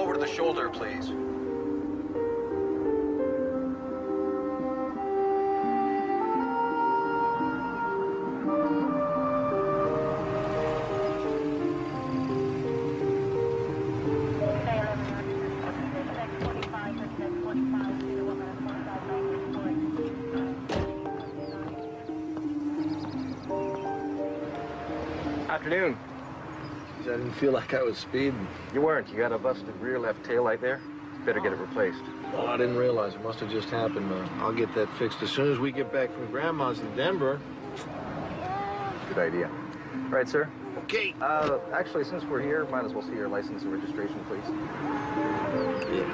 over to the shoulder, please. Afternoon. I didn't feel like I was speeding. You weren't. You got a busted rear left taillight there. Better get it replaced. Oh, I didn't realize. It must have just happened. I'll get that fixed as soon as we get back from Grandma's in Denver. Good idea. All right, sir. Okay. Actually, since we're here, might as well see your license and registration, please. Yeah.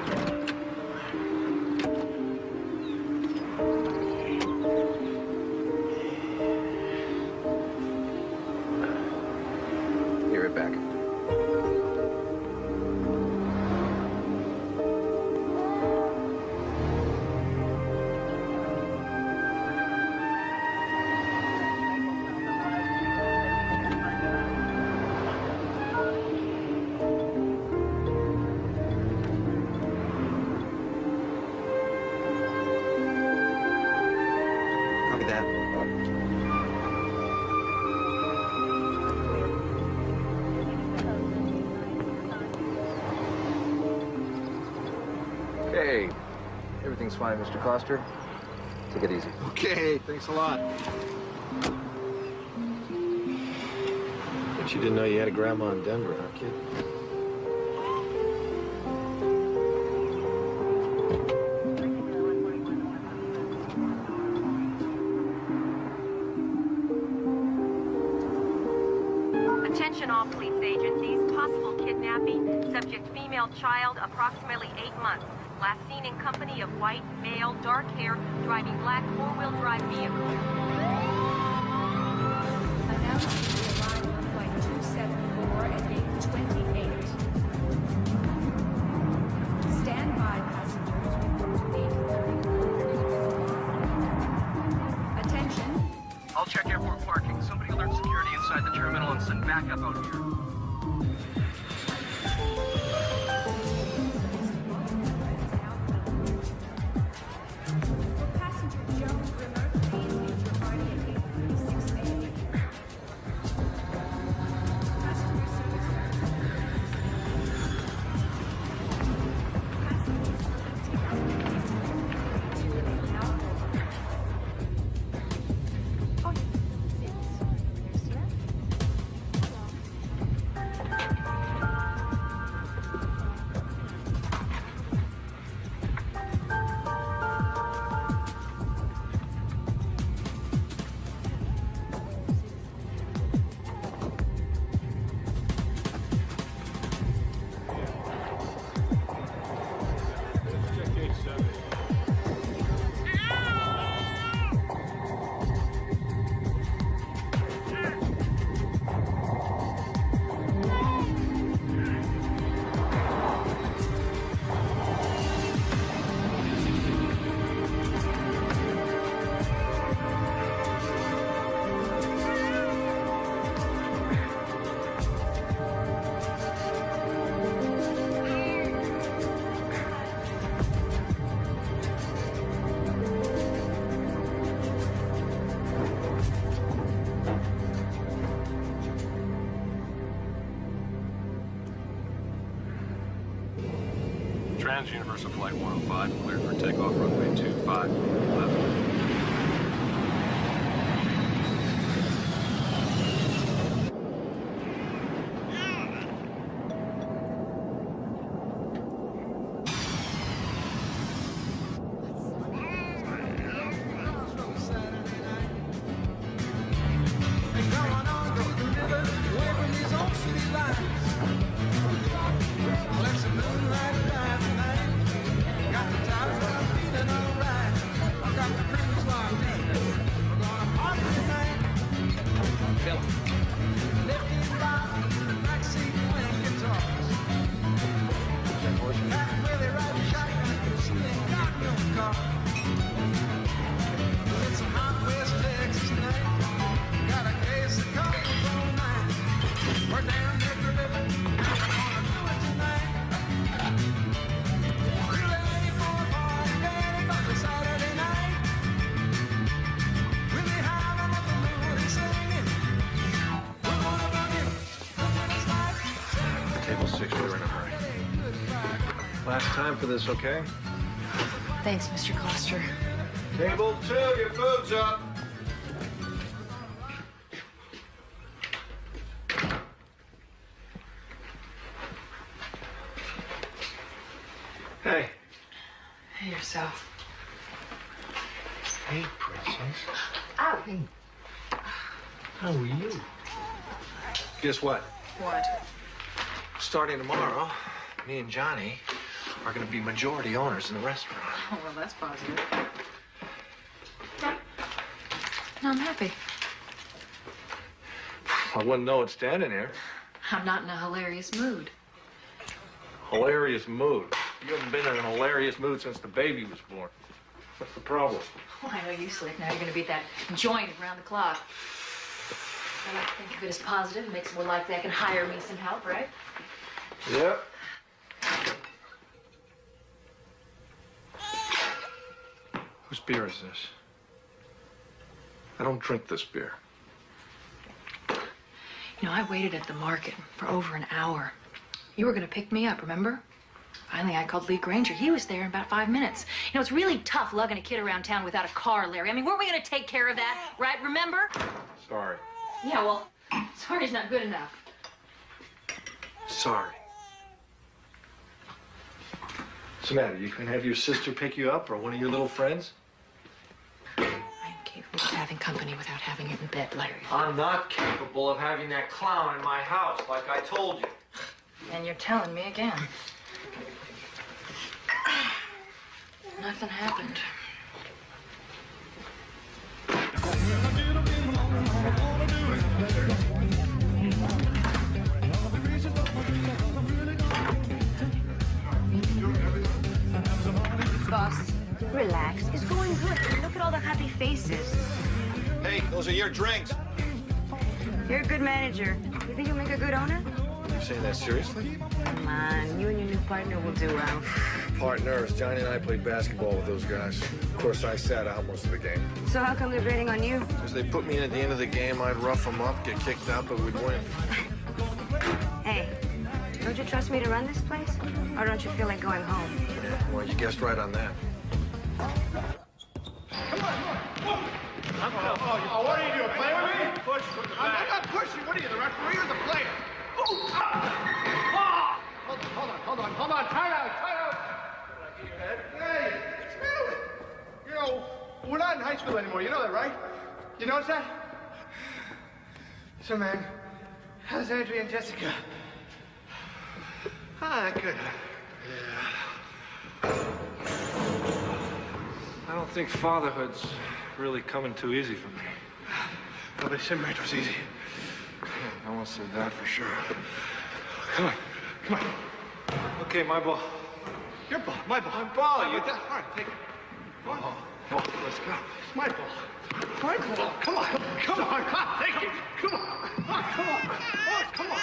Be right back. Copy that. Okay. Everything's fine, Mr. Coster. Take it easy. Okay, thanks a lot. Bet you didn't know you had a grandma in Denver, huh, kid? Attention all police agencies. Possible kidnapping. Subject female child, approximately 8 months. Last seen in company of white, male, dark hair, driving black four-wheel drive vehicle. Announced to arrive on flight 274 at 8:28. Stand by, passengers. Report to 8:30. Attention. I'll check airport parking. Somebody alert security inside the terminal and send backup out here. For passenger Joe Grimmer, please meet your party at 8:36 a.m. Customer service. Passengers Trans-Universal Flight 105, cleared for takeoff, runway 25, left. Got the tires feeling alright. I got the Last time for this, okay? Thanks, Mr. Coster. Table 2, your food's up. Hey. Hey, yourself. Hey, princess. Ow. Hey. How are you? Guess what? What? Starting tomorrow, me and Johnny are going to be majority owners in the restaurant. Oh, well, that's positive. No, I'm happy. I wouldn't know it standing here. I'm not in a hilarious mood. Hilarious mood. You haven't been in a hilarious mood since the baby was born. What's the problem? Well, I know you slick. Now you're going to be at that joint around the clock. I like to think of it as positive. It makes it more likely I can hire me some help, right? Yep. Whose beer is this? I don't drink this beer. You know, I waited at the market for over an hour. You were going to pick me up, remember? Finally, I called Lee Granger. He was there in about 5 minutes. You know, it's really tough lugging a kid around town without a car, Larry. I mean, weren't we going to take care of that, right? Remember? Sorry. Yeah, well, sorry's not good enough. Sorry. What's the matter? You can have your sister pick you up or one of your little friends? I'm capable of having company without having it in bed, Larry. I'm not capable of having that clown in my house, like I told you. And you're telling me again. Nothing happened. Boss, relax. It's going good. Look at all the happy faces. Hey, those are your drinks. You're a good manager. You think you'll make a good owner? You saying that seriously? Come on, you and your new partner will do well. Partners. Johnny and I played basketball with those guys. Of course, I sat out most of the game. So how come they're betting on you? Because they put me in at the end of the game, I'd rough them up, get kicked out, but we'd win. Hey, don't you trust me to run this place? Or don't you feel like going home? Yeah, well, you guessed right on that. Oh, what are you doing? Play with me? Push from the back. I'm not pushing. What are you, the referee or the player? Ooh. Ah. Hold on. Time out. Hey, smell it. You know, we're not in high school anymore. You know that, right? You notice that? So, man, how's Andrea and Jessica? Good. Yeah. I don't think fatherhood's really coming too easy for me. Well, they said marriage was easy. No one said that for sure. Come on. Okay, my ball. Your ball, my ball. My ball, All you... right, take it. Let's go. My ball. My ball. Come on. Take it. Come on.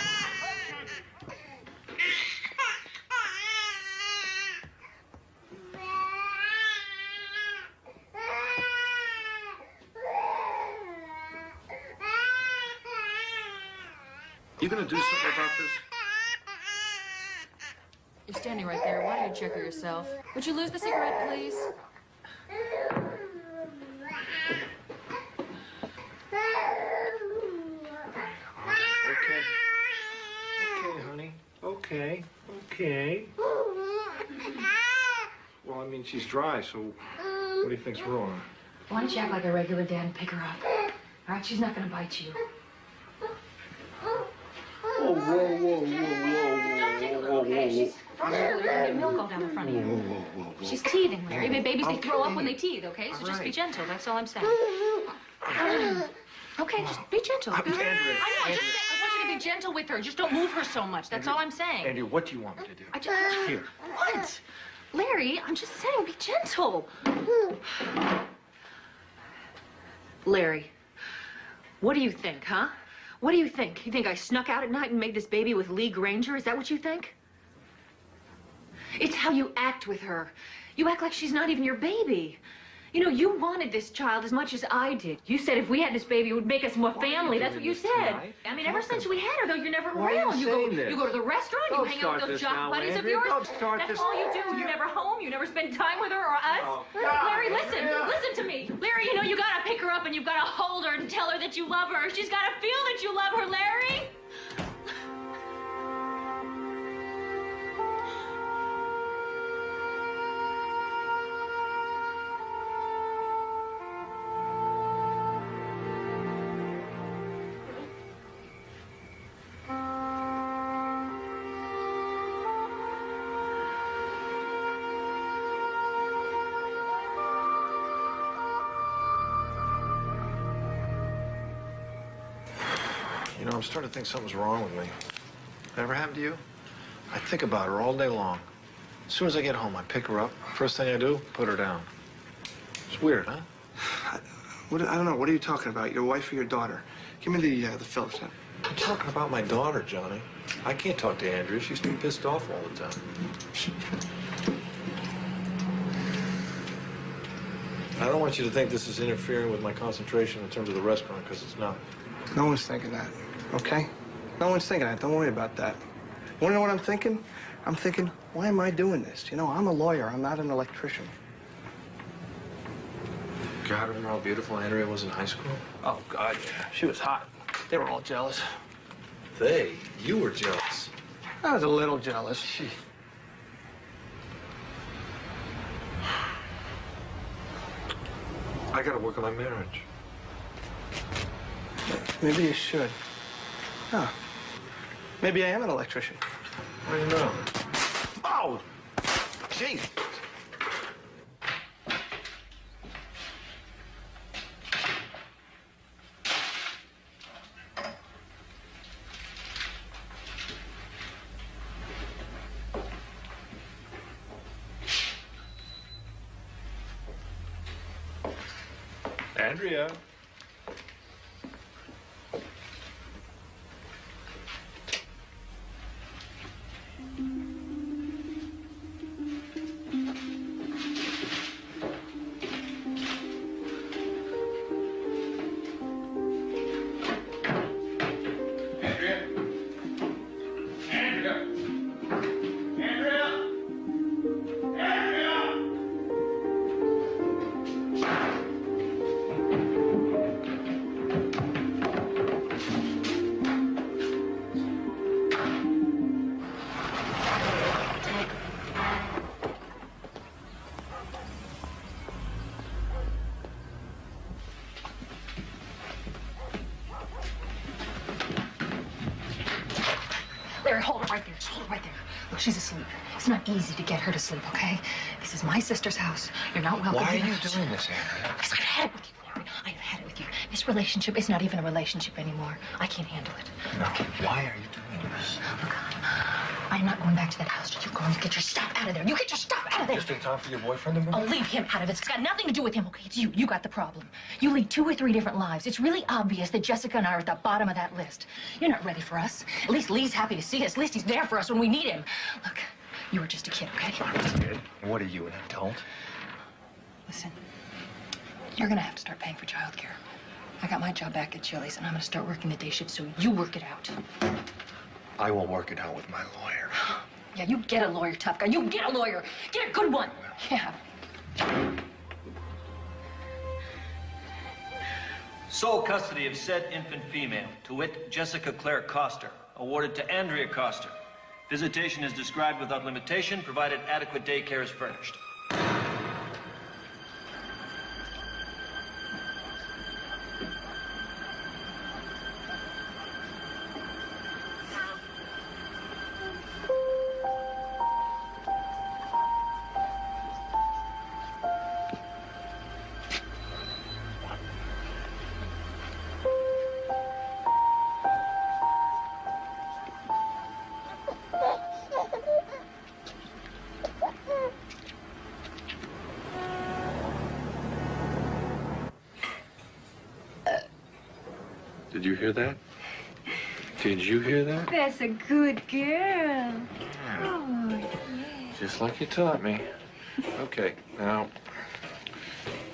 You gonna do something about this? You're standing right there. Why don't you check her yourself? Would you lose the cigarette, please? Okay. Okay, honey. Okay. Well, I mean, she's dry, so what do you think's wrong? Why don't you act like a regular dad and pick her up? All right, she's not going to bite you. Whoa. Okay, she's frustrated. You're gonna get milk all down the front of you. She's teething, Larry. I mean, babies, they throw up when they teeth, okay? So just be gentle. That's all I'm saying. Okay, just be gentle. Andrea, I know. Just I want you to be gentle with her. Just don't move her so much. That's all I'm saying. Andrea, what do you want me to do? Here. What? Larry, I'm just saying, be gentle. Larry, what do you think, huh? What do you think? You think I snuck out at night and made this baby with Lee Granger? Is that what you think? It's how you act with her. You act like she's not even your baby. You know, you wanted this child as much as I did. You said if we had this baby, it would make us more family. That's what you said. I mean, ever since we had her, though, you're never around. You go to the restaurant, you hang out with those jock buddies of yours. That's all you do. You're never home. You never spend time with her or us. Larry, listen to me. Larry, you know, you gotta pick her up and you've gotta hold her and tell her that you love her. She's gotta feel that you love her, Larry. You know, I'm starting to think something's wrong with me. That ever happened to you? I think about her all day long. As soon as I get home, I pick her up. First thing I do, put her down. It's weird, huh? I don't know. What are you talking about? Your wife or your daughter? Give me the Phillips head. I'm talking about my daughter, Johnny. I can't talk to Andrea. She's too pissed off all the time. I don't want you to think this is interfering with my concentration in terms of the restaurant, because it's not. No one's thinking that, okay? No one's thinking that. Don't worry about that. You wanna know what I'm thinking? I'm thinking, why am I doing this? You know, I'm a lawyer. I'm not an electrician. God, remember how beautiful Andrea was in high school? Oh, God, yeah. She was hot. They were all jealous. You were jealous. I was a little jealous. I gotta work on my marriage. Maybe you should. Huh. Maybe I am an electrician. How do you know? Oh! Jeez. Andrea. Larry, hold it right there. Just hold it right there. Look, she's asleep. It's not easy to get her to sleep, okay? This is my sister's house. You're not welcome. Why are you doing this, Andrea? Because I've had it with you, Larry. I've had it with you. This relationship is not even a relationship anymore. I can't handle it. No. Why are you doing this? Look, I'm not going back to that house. You go and you get your stuff out of there. You get your stuff out of there. Just in time for your boyfriend to move? I'll leave him out of it. It's got nothing to do with him, okay? It's you. You got the problem. You lead 2 or 3 different lives. It's really obvious that Jessica and I are at the bottom of that list. You're not ready for us. At least Lee's happy to see us. At least he's there for us when we need him. Look, you were just a kid, okay? Kid? What are you, an adult? Listen, you're gonna have to start paying for childcare. I got my job back at Chili's, and I'm gonna start working the day shift, so you work it out. I will work it out with my lawyer. Yeah, you get a lawyer, tough guy. You get a lawyer. Get a good one. Yeah. Sole custody of said infant female, to wit, Jessica Claire Coster, awarded to Andrea Coster. Visitation is described without limitation, provided adequate daycare is furnished. Did you hear that? Did you hear that? That's a good girl. Oh, Just like you taught me. Okay, now,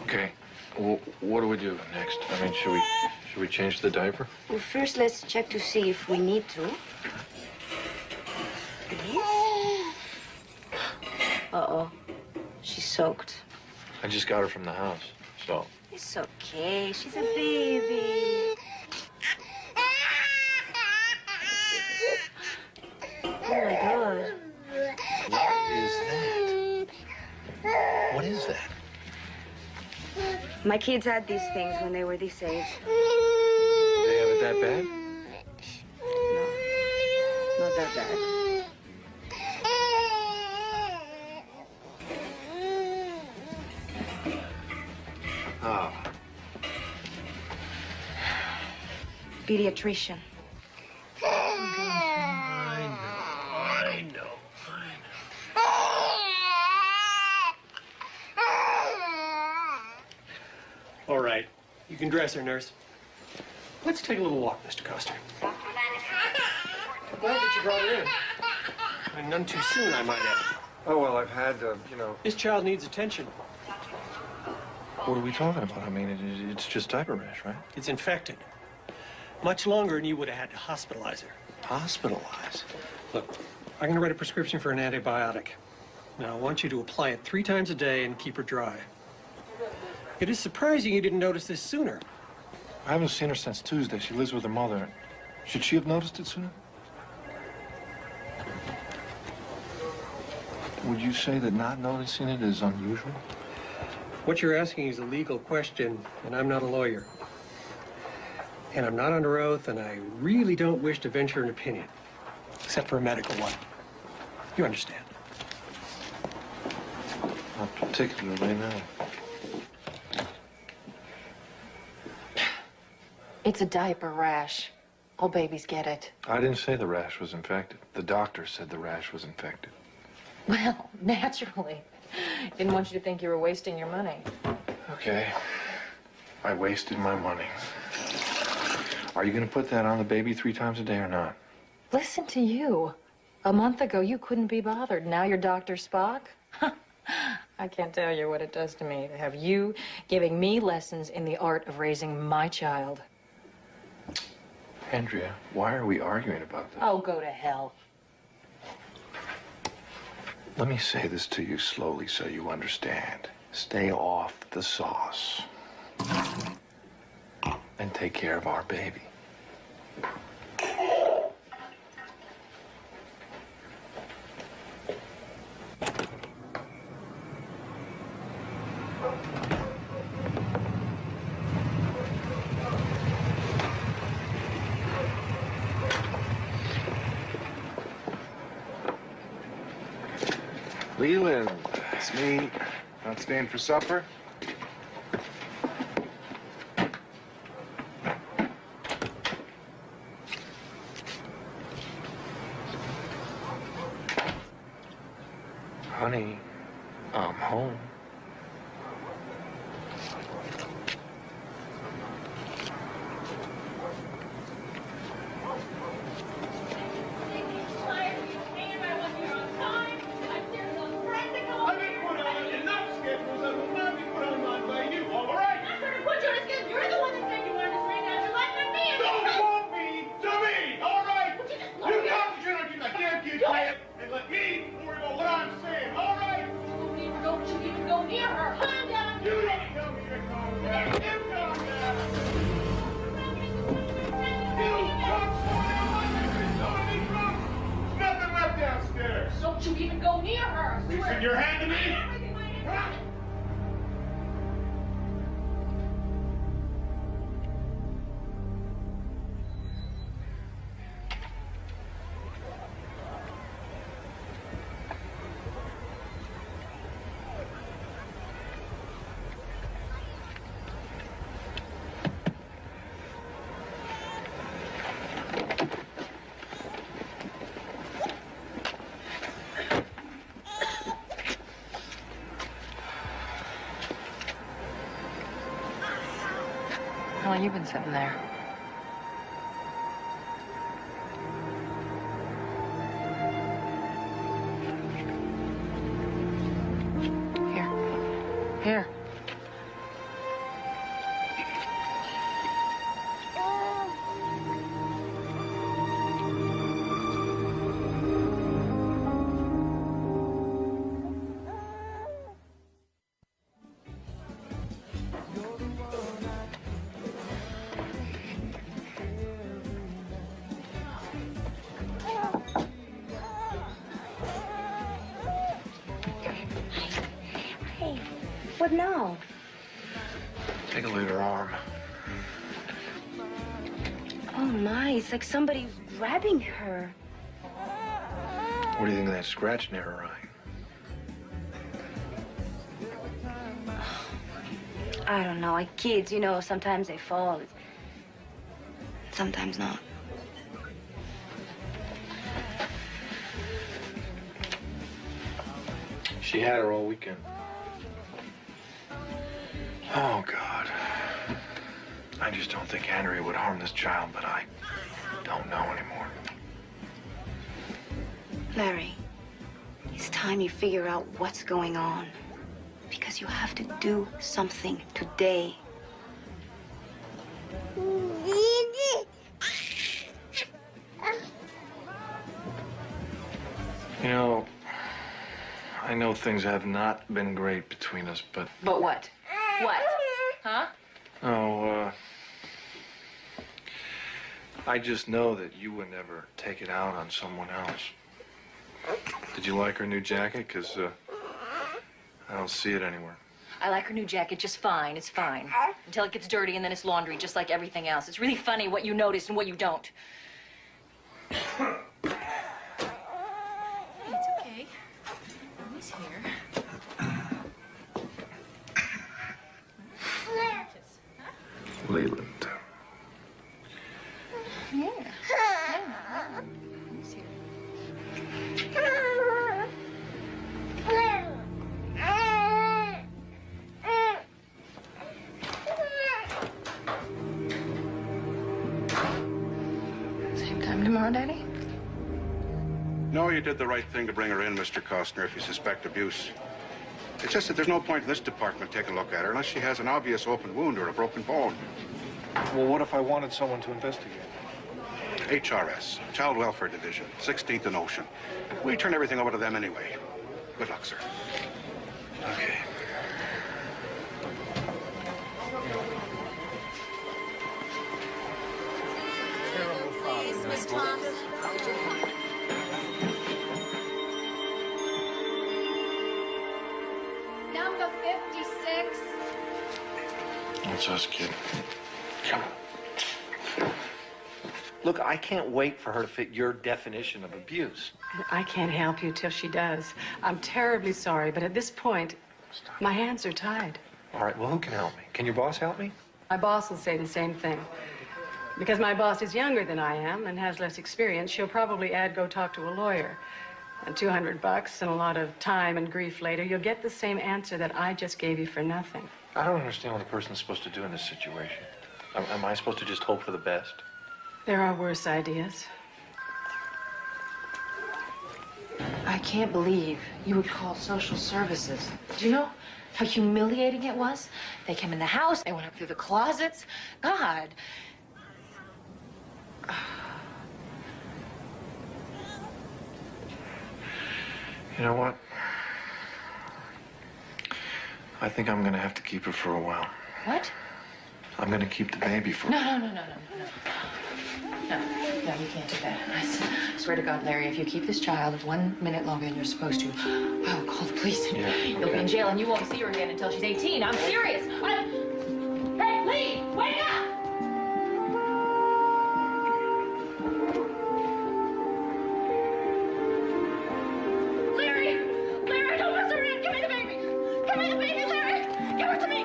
Okay. Well, what do we do next? I mean, should we change the diaper? Well, first, let's check to see if we need to. Uh-oh. She's soaked. I just got her from the house, so. It's okay. She's a baby. Oh, my God. What is that? My kids had these things when they were this age. They have it that bad? No, not that bad. Oh. Pediatrician. I know. All right. You can dress her, nurse. Let's take a little walk, Mr. Coster. I'm glad that you brought her in. And none too soon, I might add. Oh, well, I've had, This child needs attention. What are we talking about? I mean, it's just diaper rash, right? It's infected. Much longer, and you would have had to hospitalize her. Hospitalized? Look, I'm going to write a prescription for an antibiotic. Now, I want you to apply it 3 times a day and keep her dry. It is surprising you didn't notice this sooner. I haven't seen her since Tuesday. She lives with her mother. Should she have noticed it sooner? Would you say that not noticing it is unusual? What you're asking is a legal question, and I'm not a lawyer. And I'm not under oath, and I really don't wish to venture an opinion, except for a medical one. You understand? Not particularly, no. It's a diaper rash. All babies get it. I didn't say the rash was infected. The doctor said the rash was infected. Well, naturally. Didn't want you to think you were wasting your money. Okay. I wasted my money. Are you going to put that on the baby 3 times a day or not? Listen to you. A month ago, you couldn't be bothered. Now you're Dr. Spock? I can't tell you what it does to me to have you giving me lessons in the art of raising my child. Andrea, why are we arguing about this? Oh, go to hell. Let me say this to you slowly so you understand. Stay off the sauce. And take care of our baby. Leland, it's me. Not staying for supper? Honey, I'm home. Your hand to me? How long you been sitting there? Here. What now? Take a look at her arm. Oh, my. It's like somebody grabbing her. What do you think of that scratch near her eye? I don't know. Like kids, you know, sometimes they fall. Sometimes not. She had her all weekend. Oh, God. I just don't think Andrea would harm this child, but I don't know anymore. Larry, it's time you figure out what's going on. Because you have to do something today. You know, I know things have not been great between us, but... But what? What? Huh? Oh, I just know that you would never take it out on someone else. Did you like her new jacket? Because, I don't see it anywhere. I like her new jacket just fine. It's fine. Until it gets dirty and then it's laundry, just like everything else. It's really funny what you notice and what you don't. It's okay. Mommy's here. Leland. Yeah. Mommy's here. Same time tomorrow, Daddy? No, you did the right thing to bring her in, Mr. Costner, if you suspect abuse. It's just that there's no point in this department taking a look at her unless she has an obvious open wound or a broken bone. Well, what if I wanted someone to investigate? HRS, Child Welfare Division, 16th and Ocean. We turn everything over to them anyway. Good luck, sir. Okay. Miss Thompson. Number 56. That's us, kid. Come on. Look, I can't wait for her to fit your definition of abuse. I can't help you till she does. I'm terribly sorry, but at this point, my hands are tied. All right, well, who can help me? Can your boss help me? My boss will say the same thing. Because my boss is younger than I am and has less experience, she'll probably add go talk to a lawyer. And $200 and a lot of time and grief later, you'll get the same answer that I just gave you for nothing. I don't understand what a person's supposed to do in this situation. Am I supposed to just hope for the best? There are worse ideas. I can't believe you would call social services. Do you know how humiliating it was? They came in the house, they went up through the closets. God. You know what? I think I'm gonna have to keep her for a while. What? I'm gonna keep the baby for... No, you can't do that. I swear to God, Larry, if you keep this child 1 minute longer than you're supposed to, I will call the police. Yeah, You'll be in jail and you won't see her again until she's 18. I'm serious. Hey, Lee, wake up! Larry, don't mess around. Give me the baby. Give me the baby, Larry. Give her to me.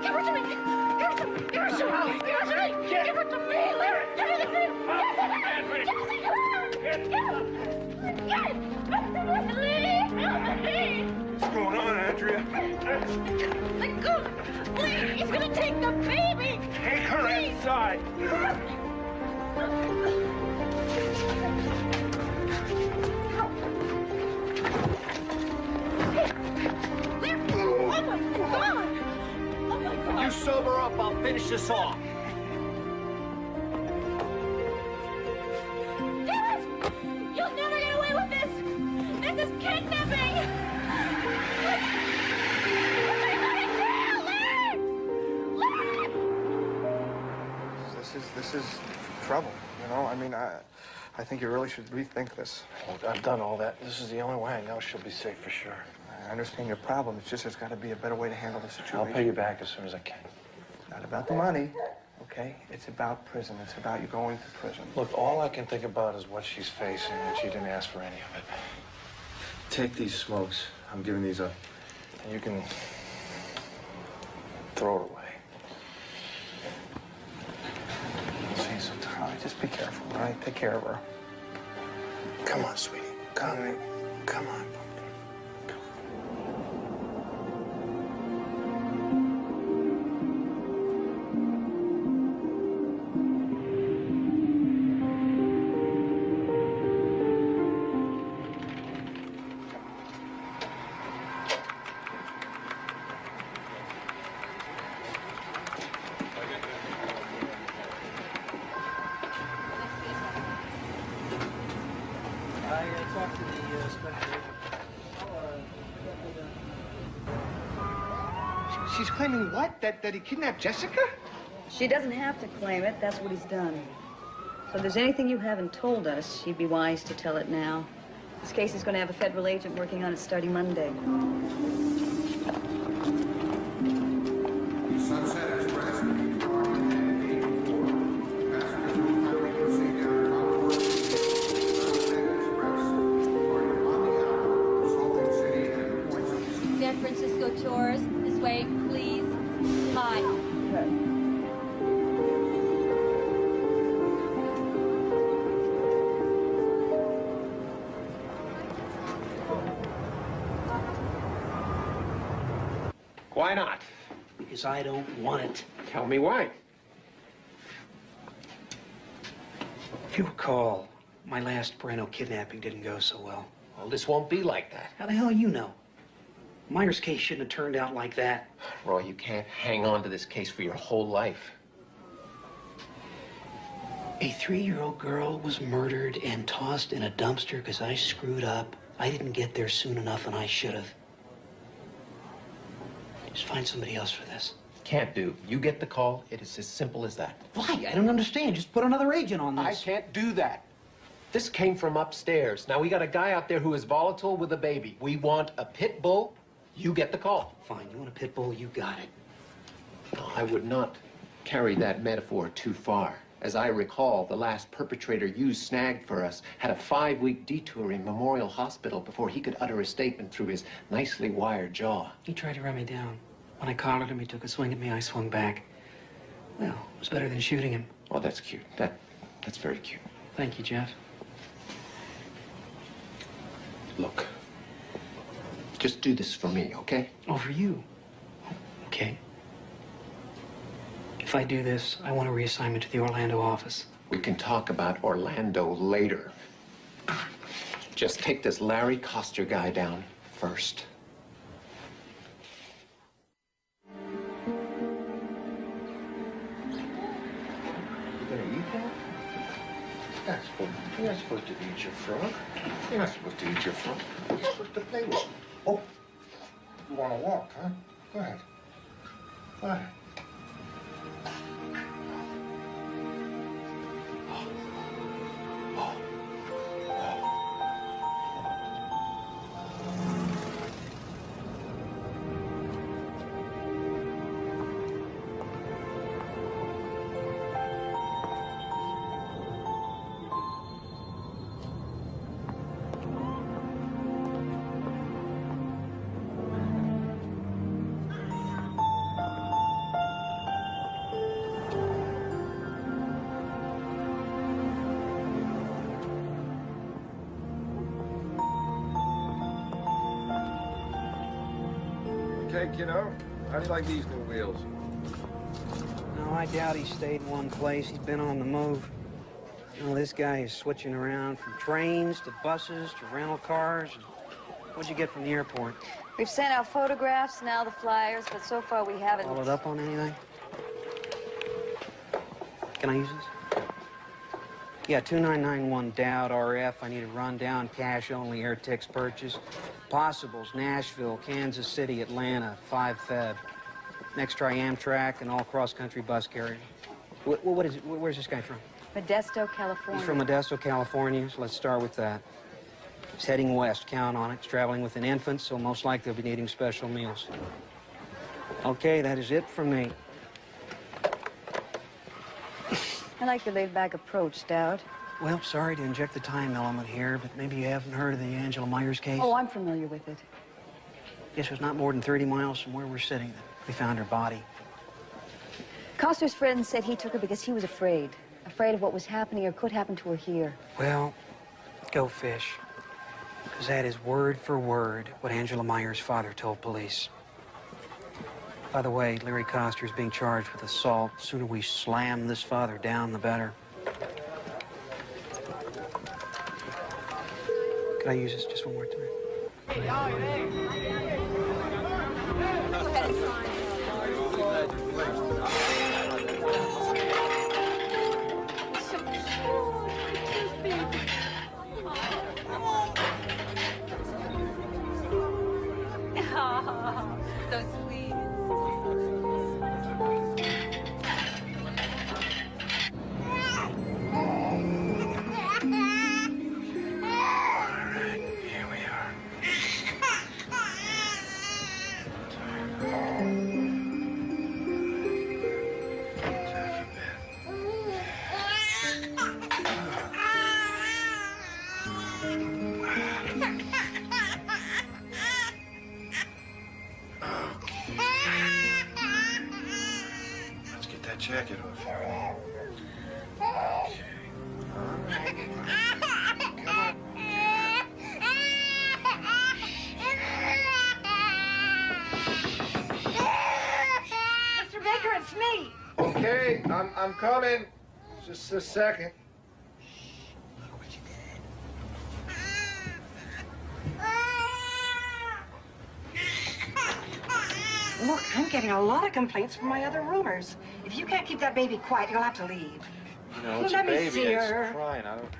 Give her to me. Give her to me. Give her to me. Give her to me. Give her to me, Larry. Give me the baby. What's going on, Andrea? Let go! Please! He's gonna take the baby! Take her inside! Oh my God! Oh my God! You sober up, I'll finish this off. Damn it! You'll never get away with this! This is kidnapping! This is trouble, you know? I mean, I think you really should rethink this. Look, I've done all that. This is the only way I know she'll be safe for sure. I understand your problem. It's just there's got to be a better way to handle the situation. I'll pay you back as soon as I can. Not about the money, okay? It's about prison. It's about you going to prison. Look, all I can think about is what she's facing, and she didn't ask for any of it. Take these smokes. I'm giving these up. And you can throw it away. See, so all right, just be careful, all right? Take care of her. Come on, sweetie. Come on. Come on. She's claiming what? That he kidnapped Jessica? She doesn't have to claim it. That's what he's done. So if there's anything you haven't told us, she'd be wise to tell it now. This case is going to have a federal agent working on it starting Monday. Sunset Express, departing at 8:04. Passengers will kindly proceed down Concord. Sunset Express, departing on the hour, Salt Lake City and points of San Francisco tours. This way, please. Hi. Why not? Because I don't want it. Tell me why. If you recall, my last Breno kidnapping didn't go so well. Well, this won't be like that. How the hell you know? Myers' case shouldn't have turned out like that. Roy, you can't hang on to this case for your whole life. A 3-year-old girl was murdered and tossed in a dumpster because I screwed up. I didn't get there soon enough, and I should have. Just find somebody else for this. Can't do. You get the call. It is as simple as that. Why? I don't understand. Just put another agent on this. I can't do that. This came from upstairs. Now, we got a guy out there who is volatile with a baby. We want a pit bull. You get the call. Fine. You want a pit bull? You got it. No, I would not carry that metaphor too far. As I recall, the last perpetrator you snagged for us had a 5-week detour in Memorial Hospital before he could utter a statement through his nicely wired jaw. He tried to run me down. When I collared him, he took a swing at me. I swung back. Well, it was better than shooting him. Oh, that's cute. That's very cute. Thank you, Jeff. Look, just do this for me, okay? Oh, for you? Okay. If I do this, I want a reassignment to the Orlando office. We can talk about Orlando later. Just take this Larry Coster guy down first. You're not supposed to eat your frog. You're not supposed to eat your frog. You're supposed to play with it. Oh, you want to walk, huh? Go ahead. Go ahead. Okay, kiddo. How do you like these new wheels? No, I doubt he stayed in one place. He's been on the move. You know, this guy is switching around from trains to buses to rental cars. What'd you get from the airport? We've sent out photographs, now the flyers, but so far we haven't... Followed up on anything? Can I use this? Yeah, 2991 Dowd RF. I need a rundown, cash-only air tickets purchase. Possibles, Nashville, Kansas City, Atlanta, 5 Feb. Next try Amtrak and all cross-country bus carriers. What is it? Where's this guy from? Modesto, California. He's from Modesto, California, so let's start with that. He's heading west, count on it. He's traveling with an infant, so most likely he'll be needing special meals. Okay, that is it from me. I like your laid-back approach, Dowd. Well, sorry to inject the time element here, but maybe you haven't heard of the Angela Myers case? Oh, I'm familiar with it. Guess it was not more than 30 miles from where we're sitting that we found her body. Coster's friend said he took her because he was afraid. Afraid of what was happening or could happen to her here. Well, go fish. Because that is word for word what Angela Myers' father told police. By the way, Larry Coster is being charged with assault. The sooner we slam this father down, the better. Could I use this just one more time? So sweet. Here we are. Let's get that jacket off here. Okay. All right. Come on. Mr. Baker, it's me. Okay, I'm coming. Just a second. Look, I'm getting a lot of complaints from my other roomers. If you can't keep that baby quiet, you'll have to leave. You know, it's Let a me baby. see It's her. crying. I don't...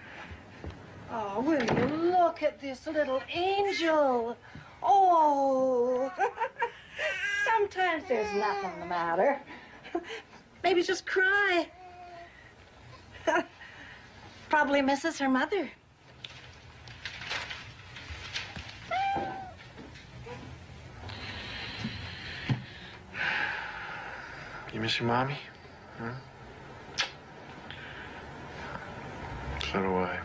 Oh, will you look at this little angel? Oh. Sometimes there's nothing the matter. Maybe just cry. Probably misses her mother. You miss your mommy? Huh? So do I.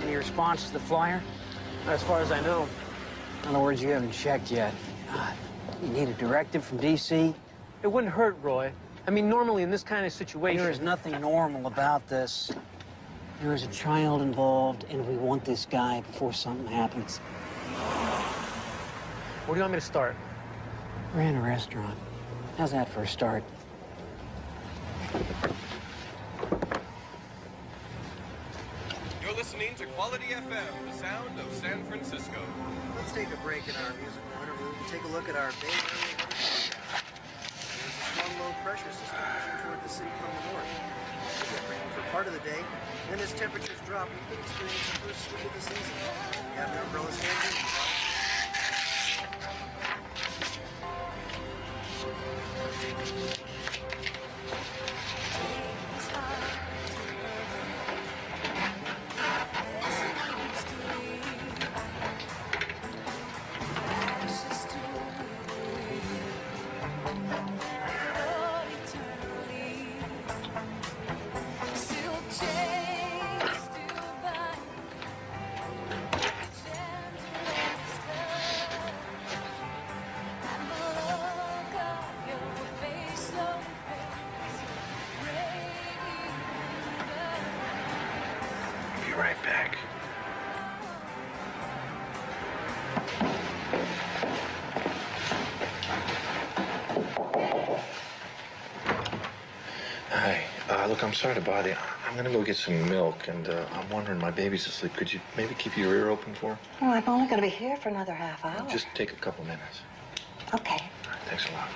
Any response to the flyer? As far as I know. In other words, you haven't checked yet. You need a directive from D.C.? It wouldn't hurt, Roy. I mean, normally in this kind of situation... There is nothing normal about this. There is a child involved, and we want this guy before something happens. Where do you want me to start? We're in a restaurant. How's that for a start? You're listening to Quality FM, the sound of San Francisco. Let's take a break in our musical interlude and take a look at our Bay Area weather forecast. There's a strong low pressure system pushing toward the city from the north. We'll get rain for part of the day, then as temperatures drop, we could experience the first slip of the season. You have your umbrellas handy. Be right back. Hi. Look, I'm sorry to bother you. I'm gonna go get some milk, and I'm wondering, my baby's asleep. Could you maybe keep your ear open for her? Oh, I'm only going to be here for another half hour. Just take a couple minutes. Okay. All right, thanks a lot.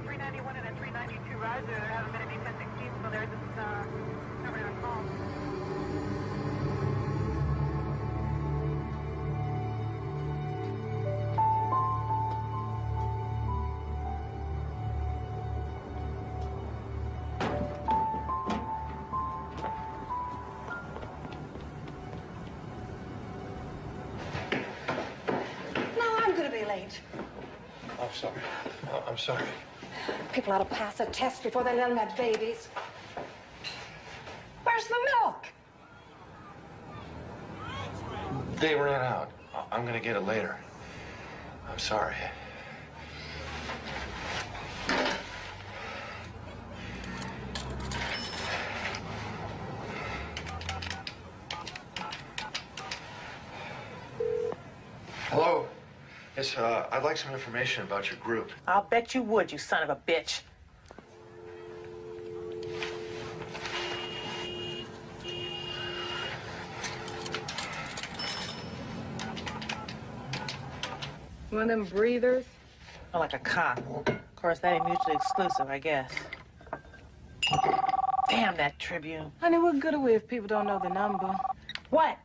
391 and a 392 riser. There haven't been any 1016, so there's nobody on call. Late. I'm sorry. I'm sorry. People ought to pass a test before they let them have babies. Where's the milk? They ran out. I'm gonna get it later. I'm sorry. Hello? Yes, I'd like some information about your group. I'll bet you would, you son of a bitch. One of them breathers? Oh, like a cock. Of course, that ain't mutually exclusive, I guess. Damn that Tribune. Honey, what good are we if people don't know the number? What?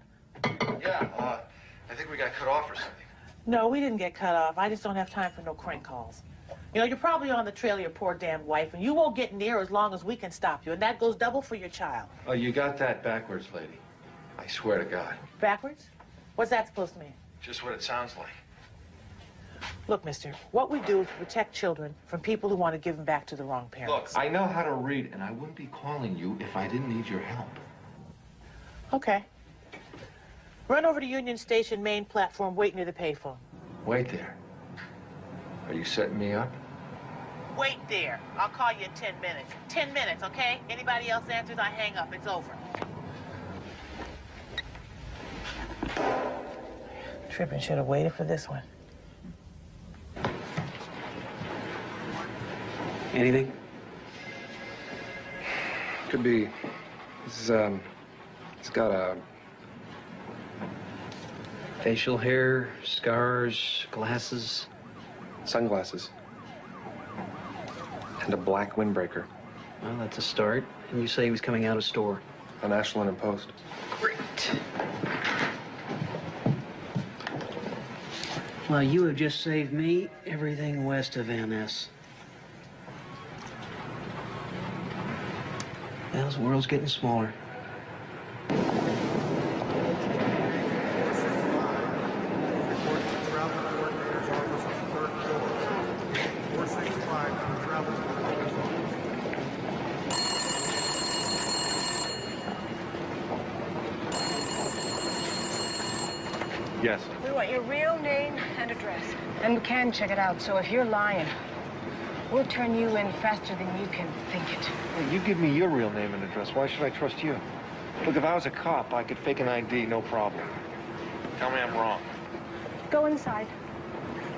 Yeah, I think we got cut off or something. No, we didn't get cut off. I just don't have time for no crank calls. You know, you're probably on the trail of your poor damn wife, and you won't get near as long as we can stop you, and that goes double for your child. Oh, you got that backwards, lady. I swear to God. Backwards? What's that supposed to mean? Just what it sounds like. Look, mister, what we do is protect children from people who want to give them back to the wrong parents. Look, I know how to read, and I wouldn't be calling you if I didn't need your help. Okay. Run over to Union Station main platform, wait near the payphone. Wait there. Are you setting me up? Wait there. I'll call you in 10 minutes. 10 minutes, okay? Anybody else answers, I hang up. It's over. Trippin' should have waited for this one. Anything? Could be. This is, it's got a facial hair, scars, glasses. Sunglasses. And a black windbreaker. Well, that's a start. And you say he was coming out of store? On Ashland and Post. Great. Well, you have just saved me everything west of NS. Well, the world's getting smaller. Yes. We want your real name and address. And we can check it out, so if you're lying, we'll turn you in faster than you can think it. Hey, you give me your real name and address. Why should I trust you? Look, if I was a cop, I could fake an ID, no problem. Tell me I'm wrong. Go inside.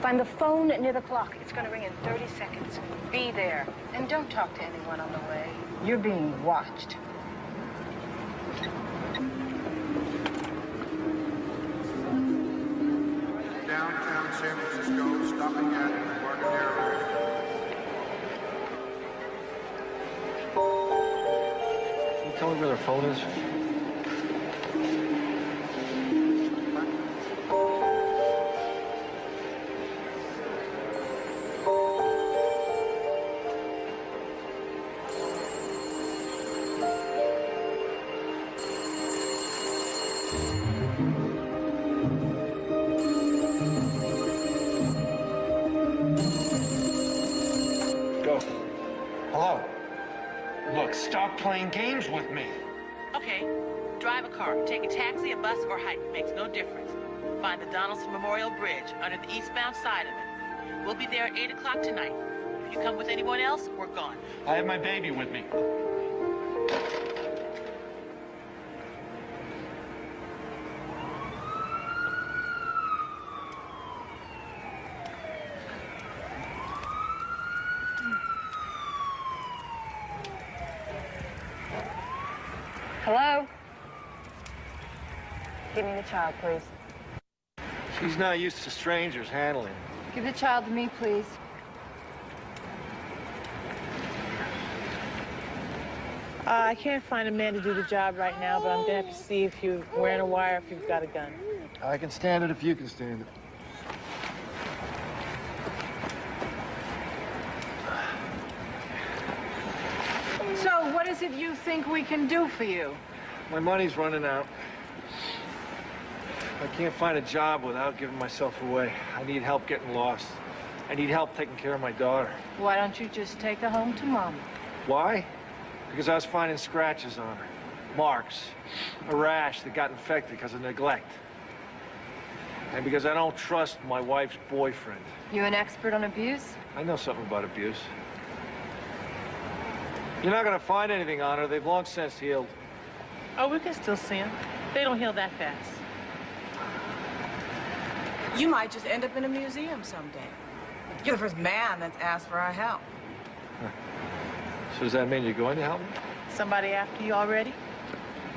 Find the phone near the clock. It's going to ring in 30 seconds. Be there. And don't talk to anyone on the way. You're being watched. Downtown San Francisco, stopping at Embarcadero. Can you tell me where their phone is? Hello? Look, stop playing games with me. Okay, drive a car, take a taxi, a bus, or hike. Makes no difference. Find the Donaldson Memorial Bridge under the eastbound side of it. We'll be there at 8 o'clock tonight. If you come with anyone else, we're gone. I have my baby with me. Hello? Give me the child, please. She's not used to strangers handling. Give the child to me, please. I can't find a man to do the job right now, but I'm gonna have to see if you're wearing a wire, if you've got a gun. I can stand it if you can stand it. So, what is it you think we can do for you? My money's running out. I can't find a job without giving myself away. I need help getting lost. I need help taking care of my daughter. Why don't you just take her home to Mama? Why? Because I was finding scratches on her. Marks. A rash that got infected because of neglect. And because I don't trust my wife's boyfriend. You an expert on abuse? I know something about abuse. You're not gonna find anything on her. They've long since healed. Oh, we can still see them. They don't heal that fast. You might just end up in a museum someday. You're the first man that's asked for our help. So does that mean you're going to help me? Somebody after you already?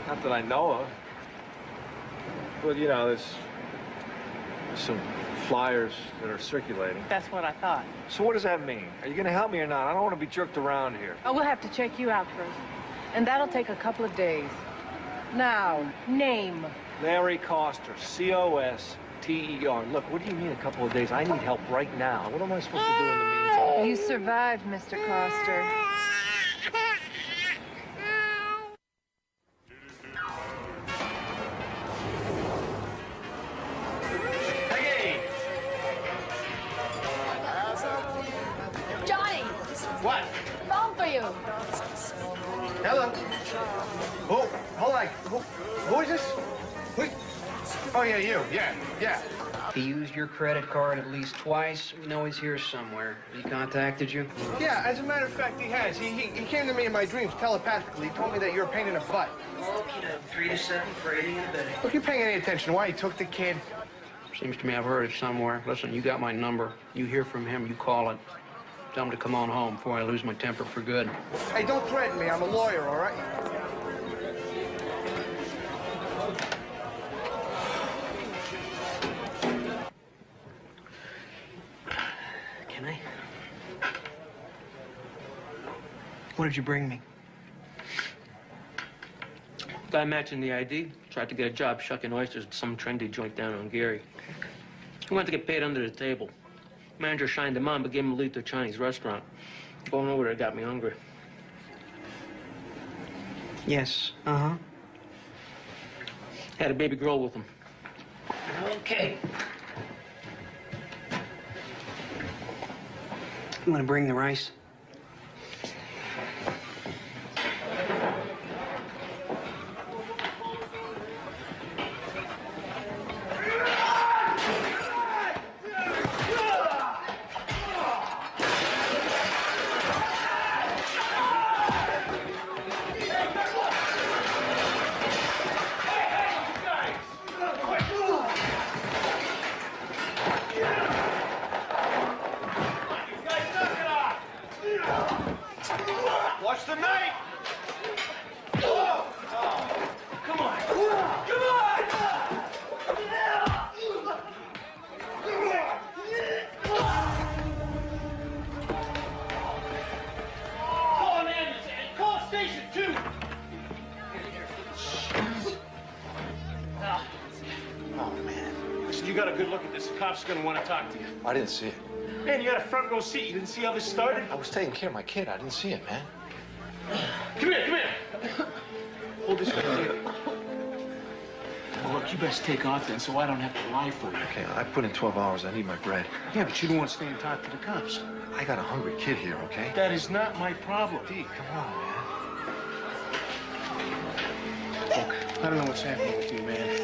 Not that I know of. But, you know, there's some flyers that are circulating. That's what I thought. So what does that mean? Are you going to help me or not? I don't want to be jerked around here. Oh, we'll have to check you out first. And that'll take a couple of days. Now, name. Larry Coster, C-O-S-T-E-R. Look, what do you mean a couple of days? I need help right now. What am I supposed to do in the meantime? You survived, Mr. Coster. Johnny! What? Phone for you. Hello? Oh, hold on. Who is this? Who? Oh, yeah, you. Yeah. He used your credit card at least twice. We know he's here somewhere. Has he contacted you? Yeah, as a matter of fact, he has. He came to me in my dreams telepathically. He told me that you're a pain in the butt. Well, 3 to 7 for aiding and abetting. Look, you paying any attention? Why he took the kid? Seems to me I've heard it somewhere. Listen, you got my number. You hear from him, you call it. Tell him to come on home before I lose my temper for good. Hey, don't threaten me. I'm a lawyer, all right? Can I? What did you bring me? Guy matching the ID. Tried to get a job shucking oysters at some trendy joint down on Gary. He wanted to get paid under the table. Manager shined him on, but gave him a lead to a Chinese restaurant. Going over there got me hungry. Yes, uh-huh. Had a baby girl with him. Okay. You want to bring the rice? Watch the knife! Oh. Come on! Come on! Call an ambulance and call station 2! Oh, man. Listen, you got a good look at this. The cop's gonna want to talk to you. I didn't see it. Man, you got a front row seat. You didn't see how this started? I was taking care of my kid. I didn't see it, man. Come here. Hold this right here. Well, look, you best take off then so I don't have to lie for you. Okay, I put in 12 hours. I need my bread. Yeah, but you don't want to stay and talk to the cops. I got a hungry kid here, okay? That is not my problem. D, come on, man. Look, I don't know what's happening with you, man.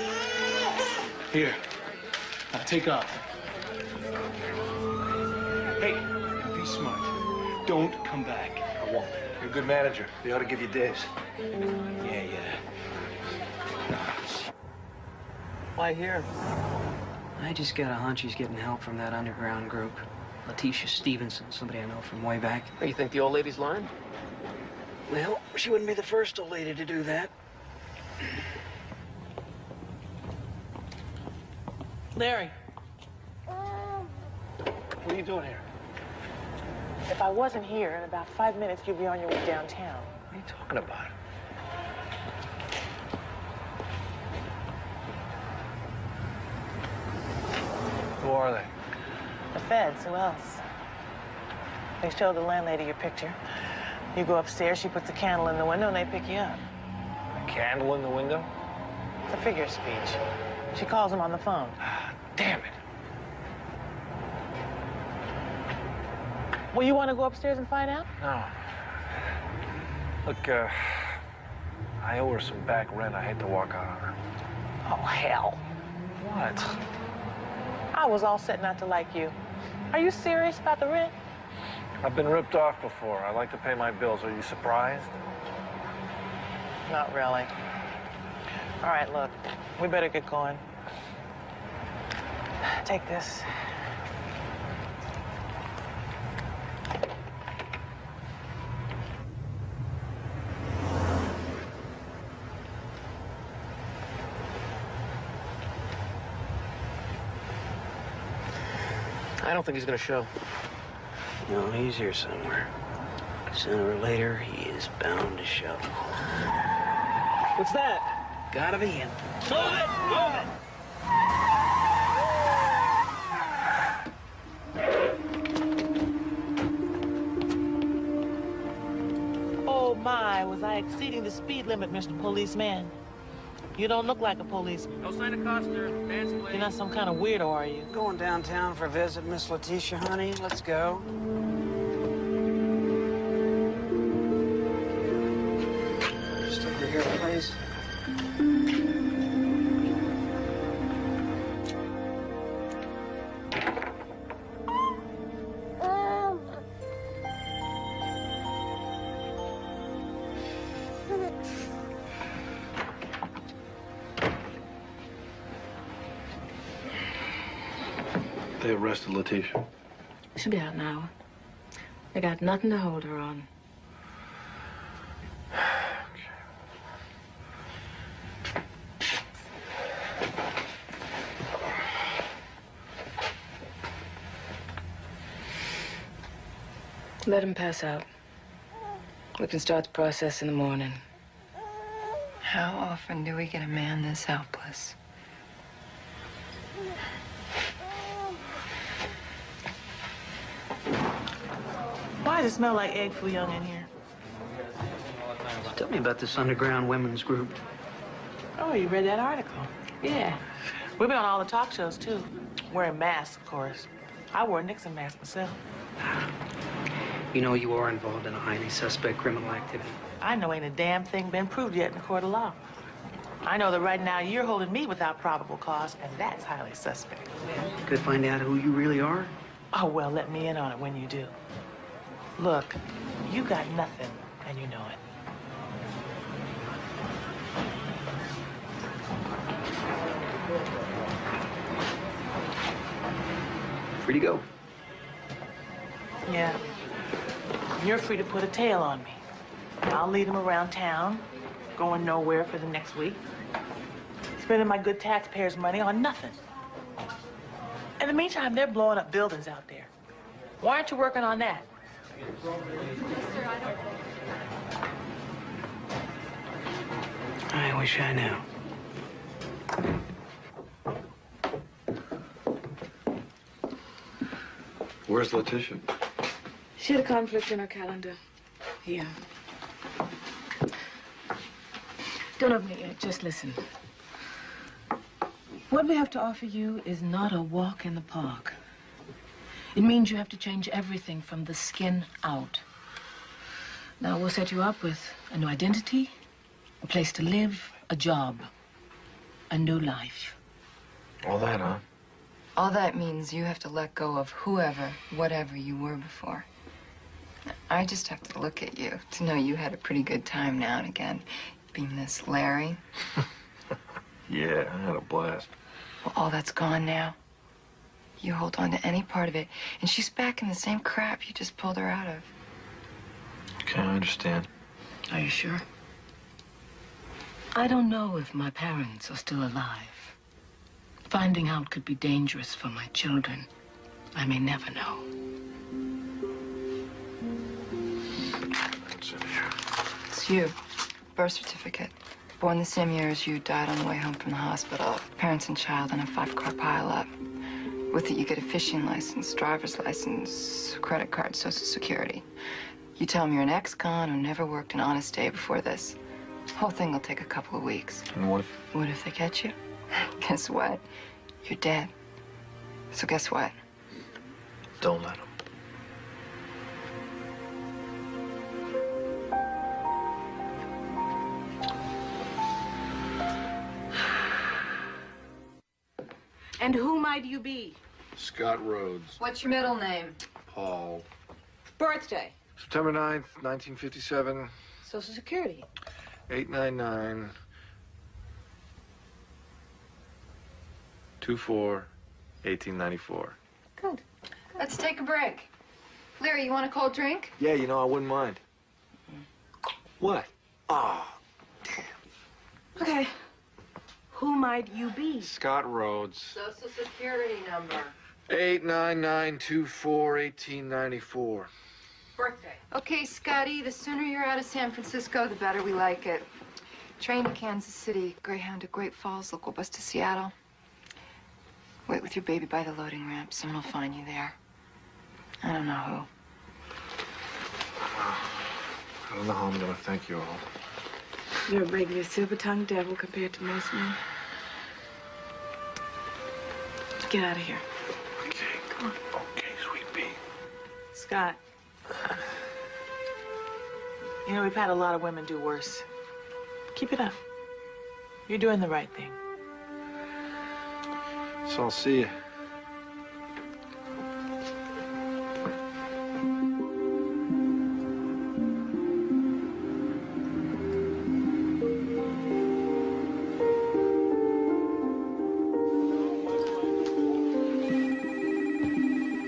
Here. Now take off. Hey, be smart. Don't come back. I won't. You're a good manager. They ought to give you days. Yeah. Why here? I just got a hunch he's getting help from that underground group. Letitia Stevenson, somebody I know from way back. You think the old lady's lying? Well, she wouldn't be the first old lady to do that. Larry, What are you doing here? if I wasn't here, in about 5 minutes, you'd be on your way downtown. are you talking about? Who are they? The feds, who else? They showed the landlady your picture. You go upstairs, she puts a candle in the window, and they pick you up. A candle in the window? It's a figure of speech. She calls him on the phone. Damn it. Well, you want to go upstairs and find out? No. Look, I owe her some back rent. I hate to walk out on her. Oh, hell. What? I was all set not to like you. Are you serious about the rent? I've been ripped off before. I like to pay my bills. Are you surprised? Not really. All right, look, we better get going. Take this. I don't think he's gonna show. No, he's here somewhere. Sooner or later, he is bound to show. What's that? Gotta be him. Move it! Move it! Oh, my, was I exceeding the speed limit, Mr. Policeman? You don't look like a policeman. No sign of Coster. Dance away. You're not some kind of weirdo, are you? Going downtown for a visit, Miss Letitia, honey. Let's go. Just over here, please. They arrested Letitia. She'll be out in an hour. They got nothing to hold her on. Let him pass out. We can start the process in the morning. How often do we get a man this helpless? Why does it smell like egg foo young in here? Tell me about this underground women's group. Oh, you read that article? Yeah. We've been on all the talk shows, too. Wearing masks, of course. I wore a Nixon mask myself. You know you are involved in a highly suspect criminal activity. I know ain't a damn thing been proved yet in a court of law. I know that right now you're holding me without probable cause, and that's highly suspect. Could find out who you really are? Oh, well, let me in on it when you do. Look, you got nothing, and you know it. Free to go. Yeah. You're free to put a tail on me. I'll lead them around town, going nowhere for the next week. Spending my good taxpayers' money on nothing. In the meantime, they're blowing up buildings out there. Why aren't you working on that? I wish I knew. Where's Letitia? She had a conflict in her calendar. Here. Don't open it yet. Just listen. What we have to offer you is not a walk in the park. It means you have to change everything from the skin out. Now, we'll set you up with a new identity, a place to live, a job, a new life. All that, huh? All that means you have to let go of whoever, whatever you were before. I just have to look at you to know you had a pretty good time now and again, being this Larry. Yeah, I had a blast. Well, all that's gone now. You hold on to any part of it, and she's back in the same crap you just pulled her out of. Okay, I understand. Are you sure? I don't know if my parents are still alive. Finding out could be dangerous for my children. I may never know. Sit here. It's It's you. Birth certificate. Born the same year as you, died on the way home from the hospital. Parents and child in a 5-car pileup. With it, you get a fishing license, driver's license, credit card, Social Security. You tell them you're an ex-con who never worked an honest day before this. Whole thing will take a couple of weeks. And what? What if they catch you? Guess what? You're dead. So guess what? Don't let them. And who might you be? Scott Rhodes. What's your middle name? Paul. Birthday. September 9th, 1957. Social Security. 899 24 1894. Good. Let's take a break. Larry, you want a cold drink? Yeah, you know, I wouldn't mind. What? Oh, Okay. Who might you be? Scott Rhodes. Social Security number. 899 24 1894. Birthday. Okay, Scotty, the sooner you're out of San Francisco, the better we like it. Train to Kansas City, Greyhound to Great Falls, local bus to Seattle. Wait with your baby by the loading ramp. Someone will find you there. I don't know who. I don't know how I'm gonna thank you all. You're a regular silver-tongued devil compared to most men. Get out of here. Okay. Come on. Okay, sweet pea. Scott. You know, we've had a lot of women do worse. Keep it up. You're doing the right thing. So I'll see you.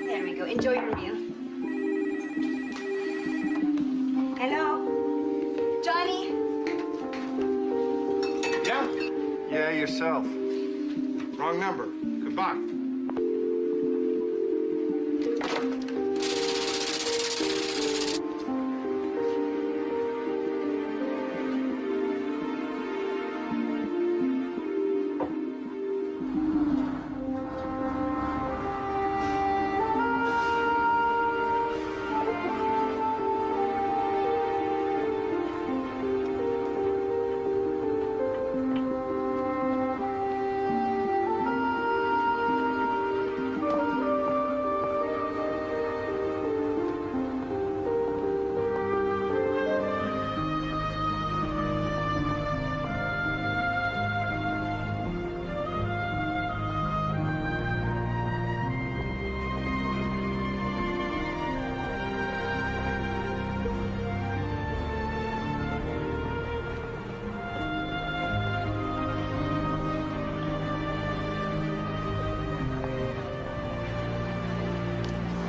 There we go. Enjoy your meal. Hello? Johnny? Yeah? Yeah, yourself. Wrong number. Goodbye.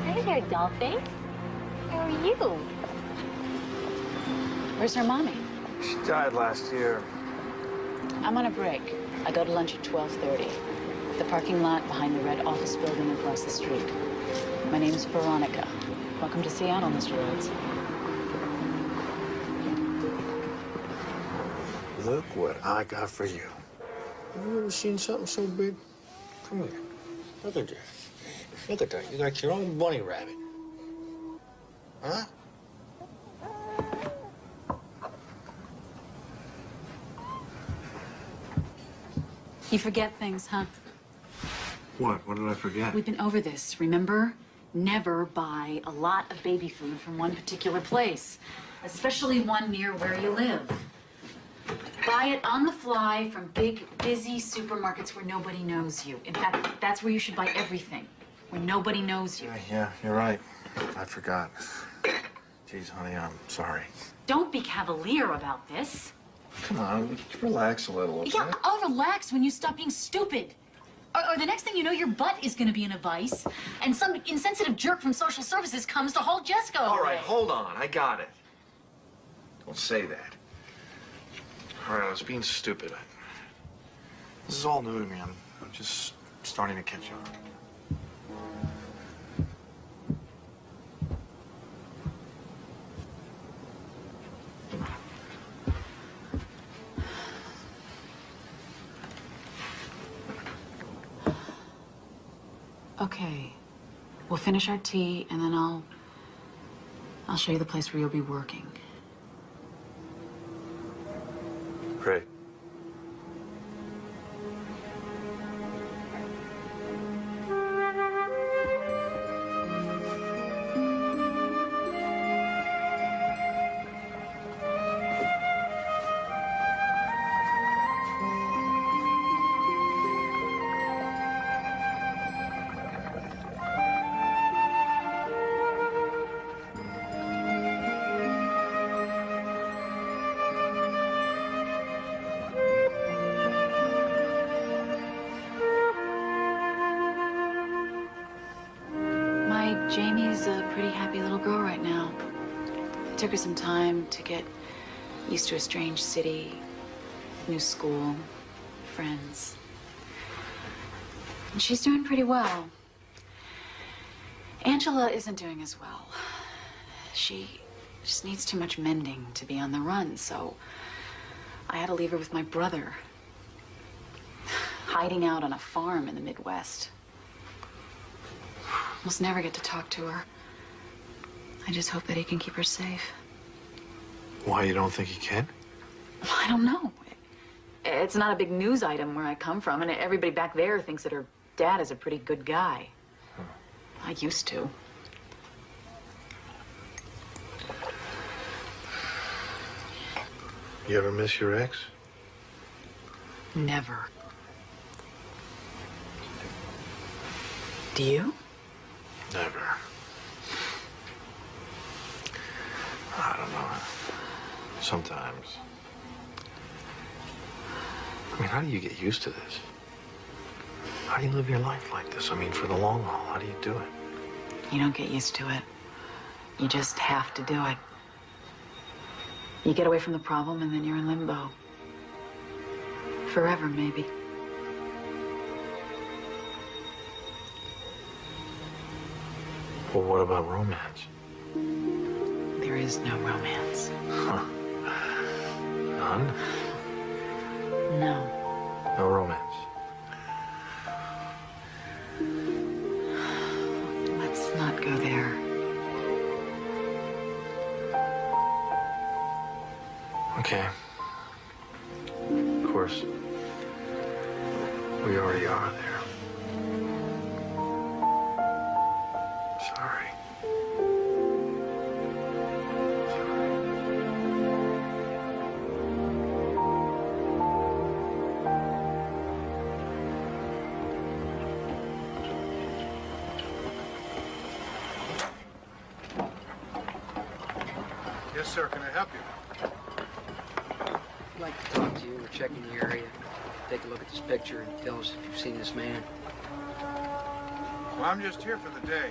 Hey there, dollface. How are you? Where's her mommy? She died last year. I'm on a break. I go to lunch at 12:30. The parking lot behind the red office building across the street. My name's Veronica. Welcome to Seattle, Mr. Rhodes. Look what I got for you. Have you ever seen something so big? Come here. Look at that. Look at that. You got your own bunny rabbit. Huh? You forget things, huh? What? What did I forget? We've been over this, remember? Never buy a lot of baby food from one particular place, especially one near where you live. Buy it on the fly from big, busy supermarkets where nobody knows you. In fact, that's where you should buy everything, where nobody knows you. Yeah, you're right. I forgot. Geez, honey, I'm sorry. Don't be cavalier about this. Come on, relax a little, okay? Yeah, I'll relax when you stop being stupid. Or the next thing you know, your butt is going to be in a vice, and some insensitive jerk from social services comes to haul Jessica away. All right, hold on. I got it. Don't say that. All right, I was being stupid. This is all new to me. I'm just starting to catch on. Okay. We'll finish our tea, and then I'll show you the place where you'll be working. Great. Jamie's a pretty happy little girl right now. It took her some time to get used to a strange city, new school, friends. And she's doing pretty well. Angela isn't doing as well. She just needs too much mending to be on the run, so I had to leave her with my brother, hiding out on a farm in the Midwest. Almost never get to talk to her. I just hope that he can keep her safe. Why, you don't think he can? I don't know. It's not a big news item where I come from, and everybody back there thinks that her dad is a pretty good guy. I used to. You ever miss your ex? Never. Do you? Never. I don't know. Sometimes. I mean, how do you get used to this? How do you live your life like this? I mean, for the long haul, how do you do it? You don't get used to it. You just have to do it. You get away from the problem, and then you're in limbo. Forever, maybe. Well, what about romance? There is no romance. Huh. None? No. No romance. Let's not go there. Okay. Of course, we already are there. Sorry. Yes, sir. Can I help you? I'd like to talk to you. We're checking the area. Take a look at this picture and tell us if you've seen this man. Well, I'm just here for the day.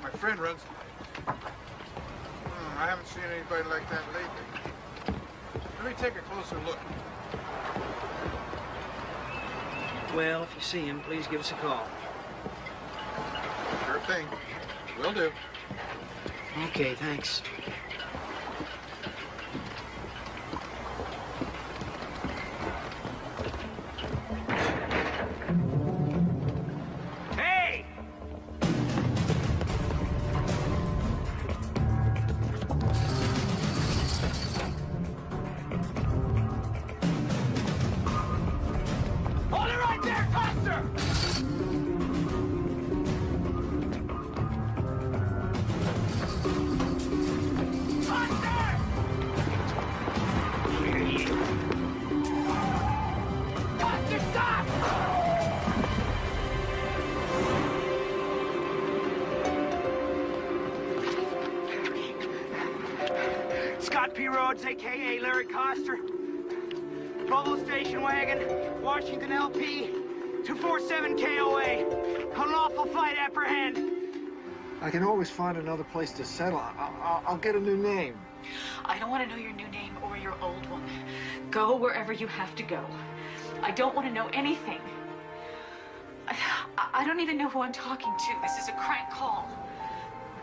My friend runs... I haven't seen anybody like that lately. Let me take a closer look. Well, if you see him, please give us a call. Sure thing. Will do. Okay, thanks. Hey! Hold it right there, Coster! Scott P. Rhodes, a.k.a. Larry Coster. Provo Station Wagon, Washington LP, 247 KOA. Unlawful flight apprehend. I can always find another place to settle. I'll get a new name. I don't want to know your new name or your old one. Go wherever you have to go. I don't want to know anything. I don't even know who I'm talking to. This is a crank call.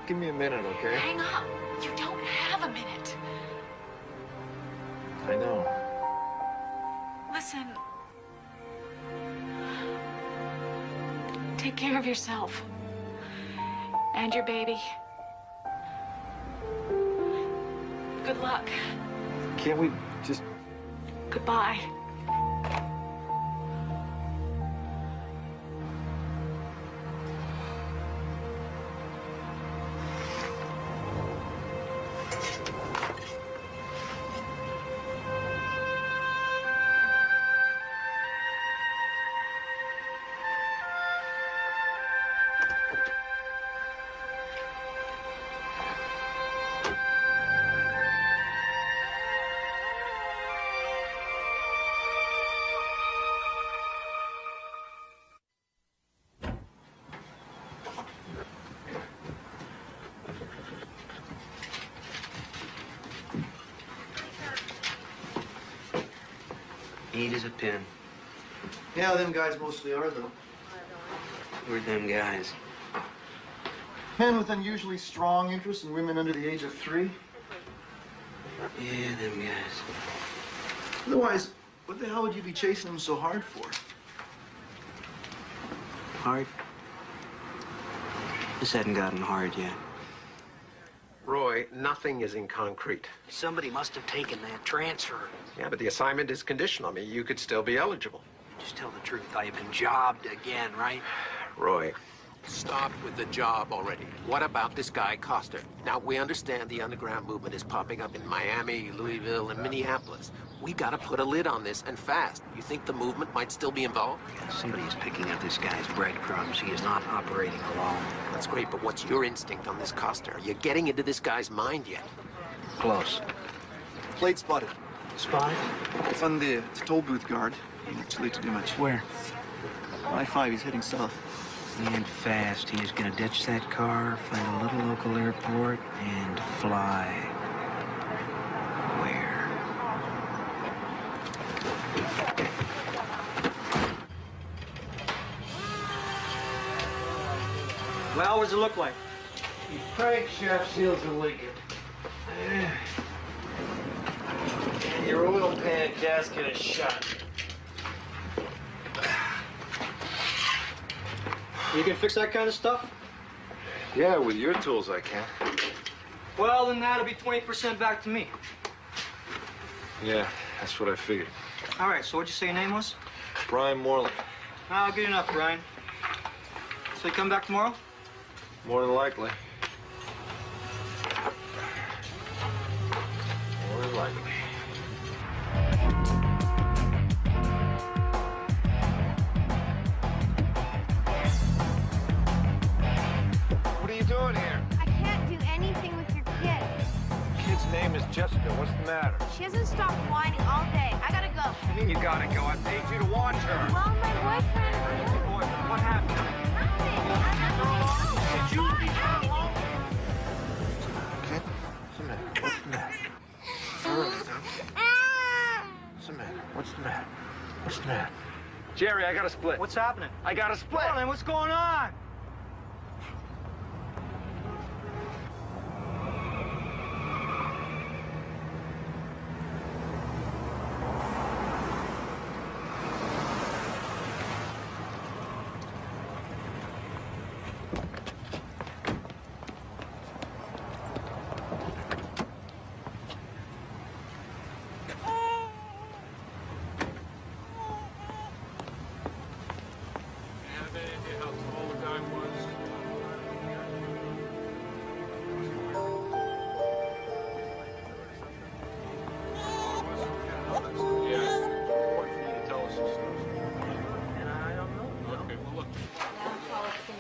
Give me a minute, okay? Hang up. You don't have a minute. I know. Listen. Take care of yourself. And your baby. Good luck. Can't we just... Goodbye. Neat as a pin. Yeah, them guys mostly are, though. Who are them guys? Men with unusually strong interest in women under the age of 3. Yeah, them guys. Otherwise, what the hell would you be chasing them so hard for? Hard? This hadn't gotten hard yet. Roy, nothing is in concrete. Somebody must have taken that transfer. Yeah, but the assignment is conditional. I mean, you could still be eligible. Just tell the truth. I've been jobbed again, right? Roy, stop with the job already. What about this guy, Coster? Now, we understand the underground movement is popping up in Miami, Louisville, and Minneapolis. We gotta put a lid on this, and fast. You think the movement might still be involved? Somebody is picking up this guy's breadcrumbs. He is not operating alone. That's great, but what's your instinct on this Coster? Are you getting into this guy's mind yet? Close. Plate spotted. Spotted? It's on the toll booth guard. Not too late to do much. Where? I-5, he's heading south. And fast. He is going to ditch that car, find a little local airport, and fly. Where? Well, what does it look like? The crankshaft seals are leaking. And your oil pan gasket is shot. You can fix that kind of stuff? Yeah, with your tools I can. Well, then that'll be 20% back to me. Yeah, that's what I figured. All right, so what'd you say your name was? Brian Morley. Ah, good enough, Brian. So you come back tomorrow? More than likely. More than likely. What are you doing here? I can't do anything with your kid. Kid's name is Jessica. What's the matter? She hasn't stopped whining all day. I gotta go. What do you mean you gotta go? I paid you to watch her. Well, my boyfriend... What happened? Did you leave her alone? Okay. What's the matter? What's the matter? All right, what's the matter? What's the matter? What's the matter? Jerry, I got a split. What's happening? I got a split. Well, then what's going on?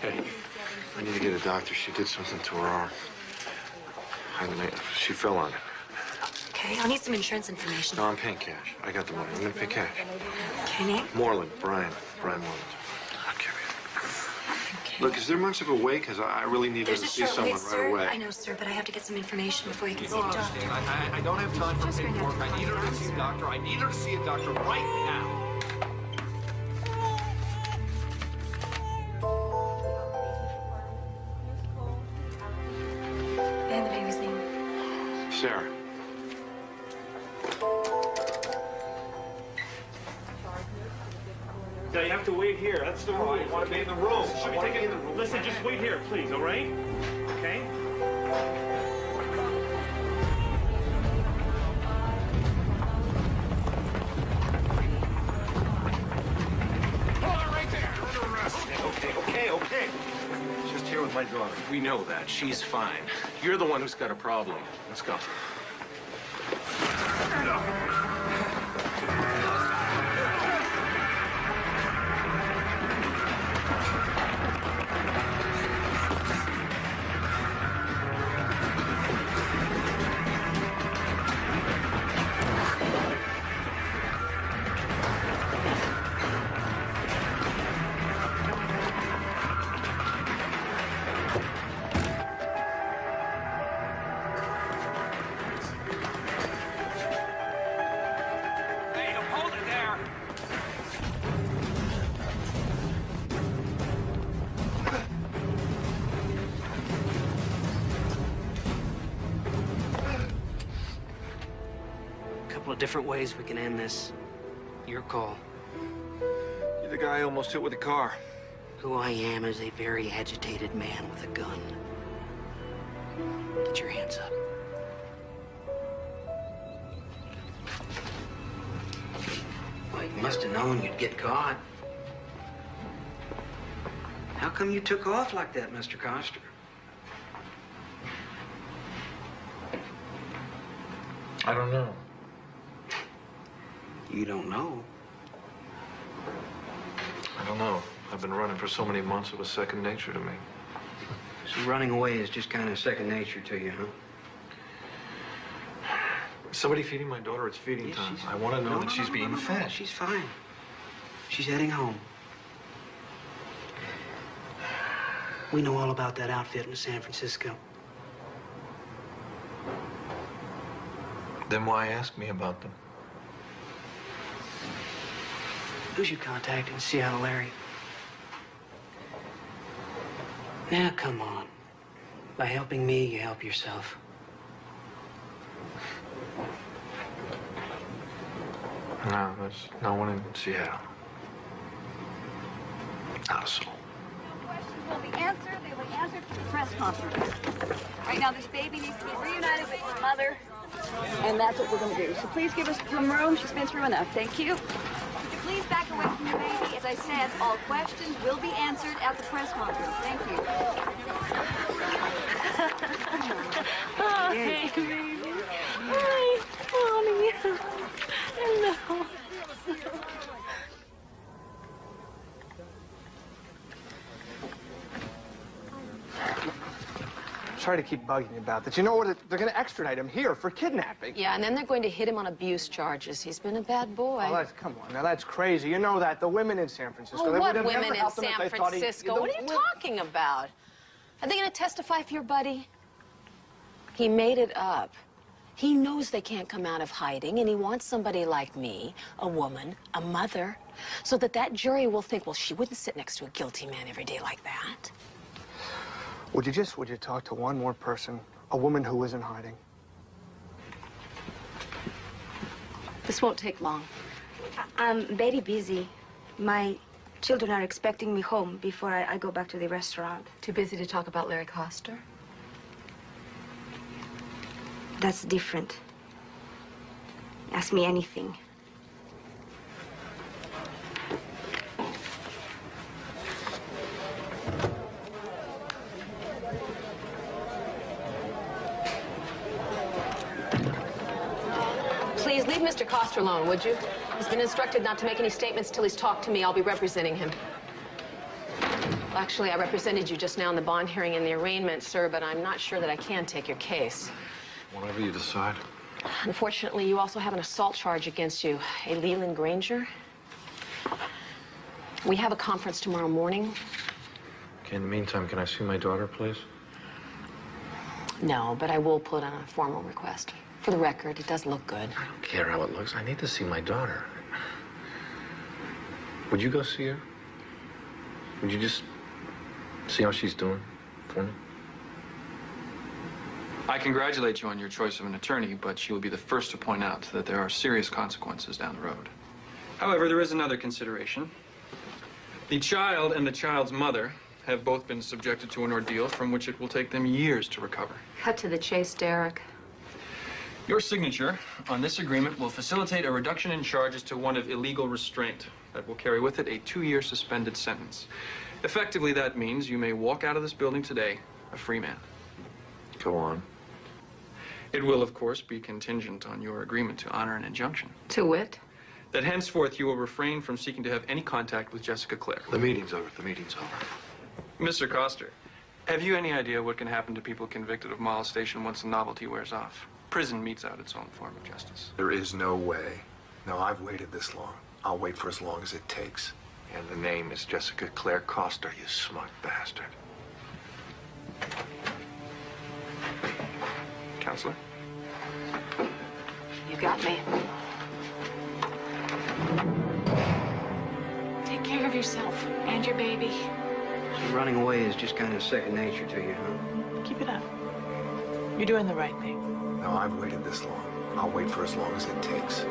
Hey, I need to get a doctor. She did something to her arm. She fell on it. Okay, I'll need some insurance information. No, I'm paying cash. I got the money. I'm gonna pay cash. Okay, name? Moreland, Brian Moreland. Okay. Look, is there much of a wait? Because I really need There's to a see short someone wait, right sir. away. I know, sir, but I have to get some information before you can see a doctor. I don't have time for paperwork. I need her to see a doctor. I need her to see a doctor right now. And the baby's name? Sarah. No, you have to wait here. That's the rule. I want to be in the room. Should be taking. Listen, just wait here, please. All right? Okay. Okay. Just here with my daughter. We know that. She's fine. You're the one who's got a problem. Let's go. Different ways we can end this. Your call. You're the guy I almost hit with a car. Who I am is a very agitated man with a gun. Get your hands up. Well, you must have known you'd get caught. How come you took off like that, Mr. Coster? I don't know. You don't know. I don't know. I've been running for so many months, it was second nature to me. So running away is just kind of second nature to you, huh? Somebody feeding my daughter, it's feeding time. I want to know that she's being fed. She's fine. She's heading home. We know all about that outfit in San Francisco. Then why ask me about them? Who's your contact in Seattle, Larry? Now, come on. By helping me, you help yourself. No, there's no one in Seattle. Not a soul. Will be answered. They will be answered at the press conference. Right now, this baby needs to be reunited with his mother, and that's what we're going to do. So please give us some room. She's been through enough. Thank you. Would you please back away from the baby? As I said, all questions will be answered at the press conference. Thank you. Oh, hey, baby. Hi, honey. Hello. Sorry to keep bugging you about this. You know what? They're going to extradite him here for kidnapping. Yeah, and then they're going to hit him on abuse charges. He's been a bad boy. Oh, come on. Now, that's crazy. You know that. The women in San Francisco. Oh, they what would have women never in helped him if San they thought Francisco? What are you talking about? Are they going to testify for your buddy? He made it up. He knows they can't come out of hiding, and he wants somebody like me, a woman, a mother, so that jury will think, well, she wouldn't sit next to a guilty man every day like that. Would you talk to one more person, a woman who is in hiding? This won't take long. I'm very busy. My children are expecting me home before I go back to the restaurant. Too busy to talk about Larry Coster? That's different. Ask me anything. Please leave Mr. Coster alone, would you? He's been instructed not to make any statements till he's talked to me. I'll be representing him. Well, actually, I represented you just now in the bond hearing and the arraignment, sir, but I'm not sure that I can take your case. Whatever you decide. Unfortunately, you also have an assault charge against you, a Leland Granger. We have a conference tomorrow morning. Okay, in the meantime, can I see my daughter, please? No, but I will put on a formal request. For the record, it does look good. I don't care how it looks. I need to see my daughter. Would you go see her? Would you just see how she's doing for me? I congratulate you on your choice of an attorney, but she will be the first to point out that there are serious consequences down the road. However, there is another consideration. The child and the child's mother have both been subjected to an ordeal from which it will take them years to recover. Cut to the chase, Derek. Your signature on this agreement will facilitate a reduction in charges to one of illegal restraint that will carry with it a 2-year suspended sentence. Effectively, that means you may walk out of this building today a free man. Go on. It will, of course, be contingent on your agreement to honor an injunction. To wit? That henceforth you will refrain from seeking to have any contact with Jessica Clare. The meeting's over. The meeting's over. Mr. Coster, have you any idea what can happen to people convicted of molestation once the novelty wears off? Prison metes out its own form of justice. There is no way. No, I've waited this long. I'll wait for as long as it takes. And the name is Jessica Clare Coster, you smug bastard. Counselor? You got me. Take care of yourself and your baby. So running away is just kind of second nature to you, huh? Keep it up. You're doing the right thing. No, I've waited this long. I'll wait for as long as it takes.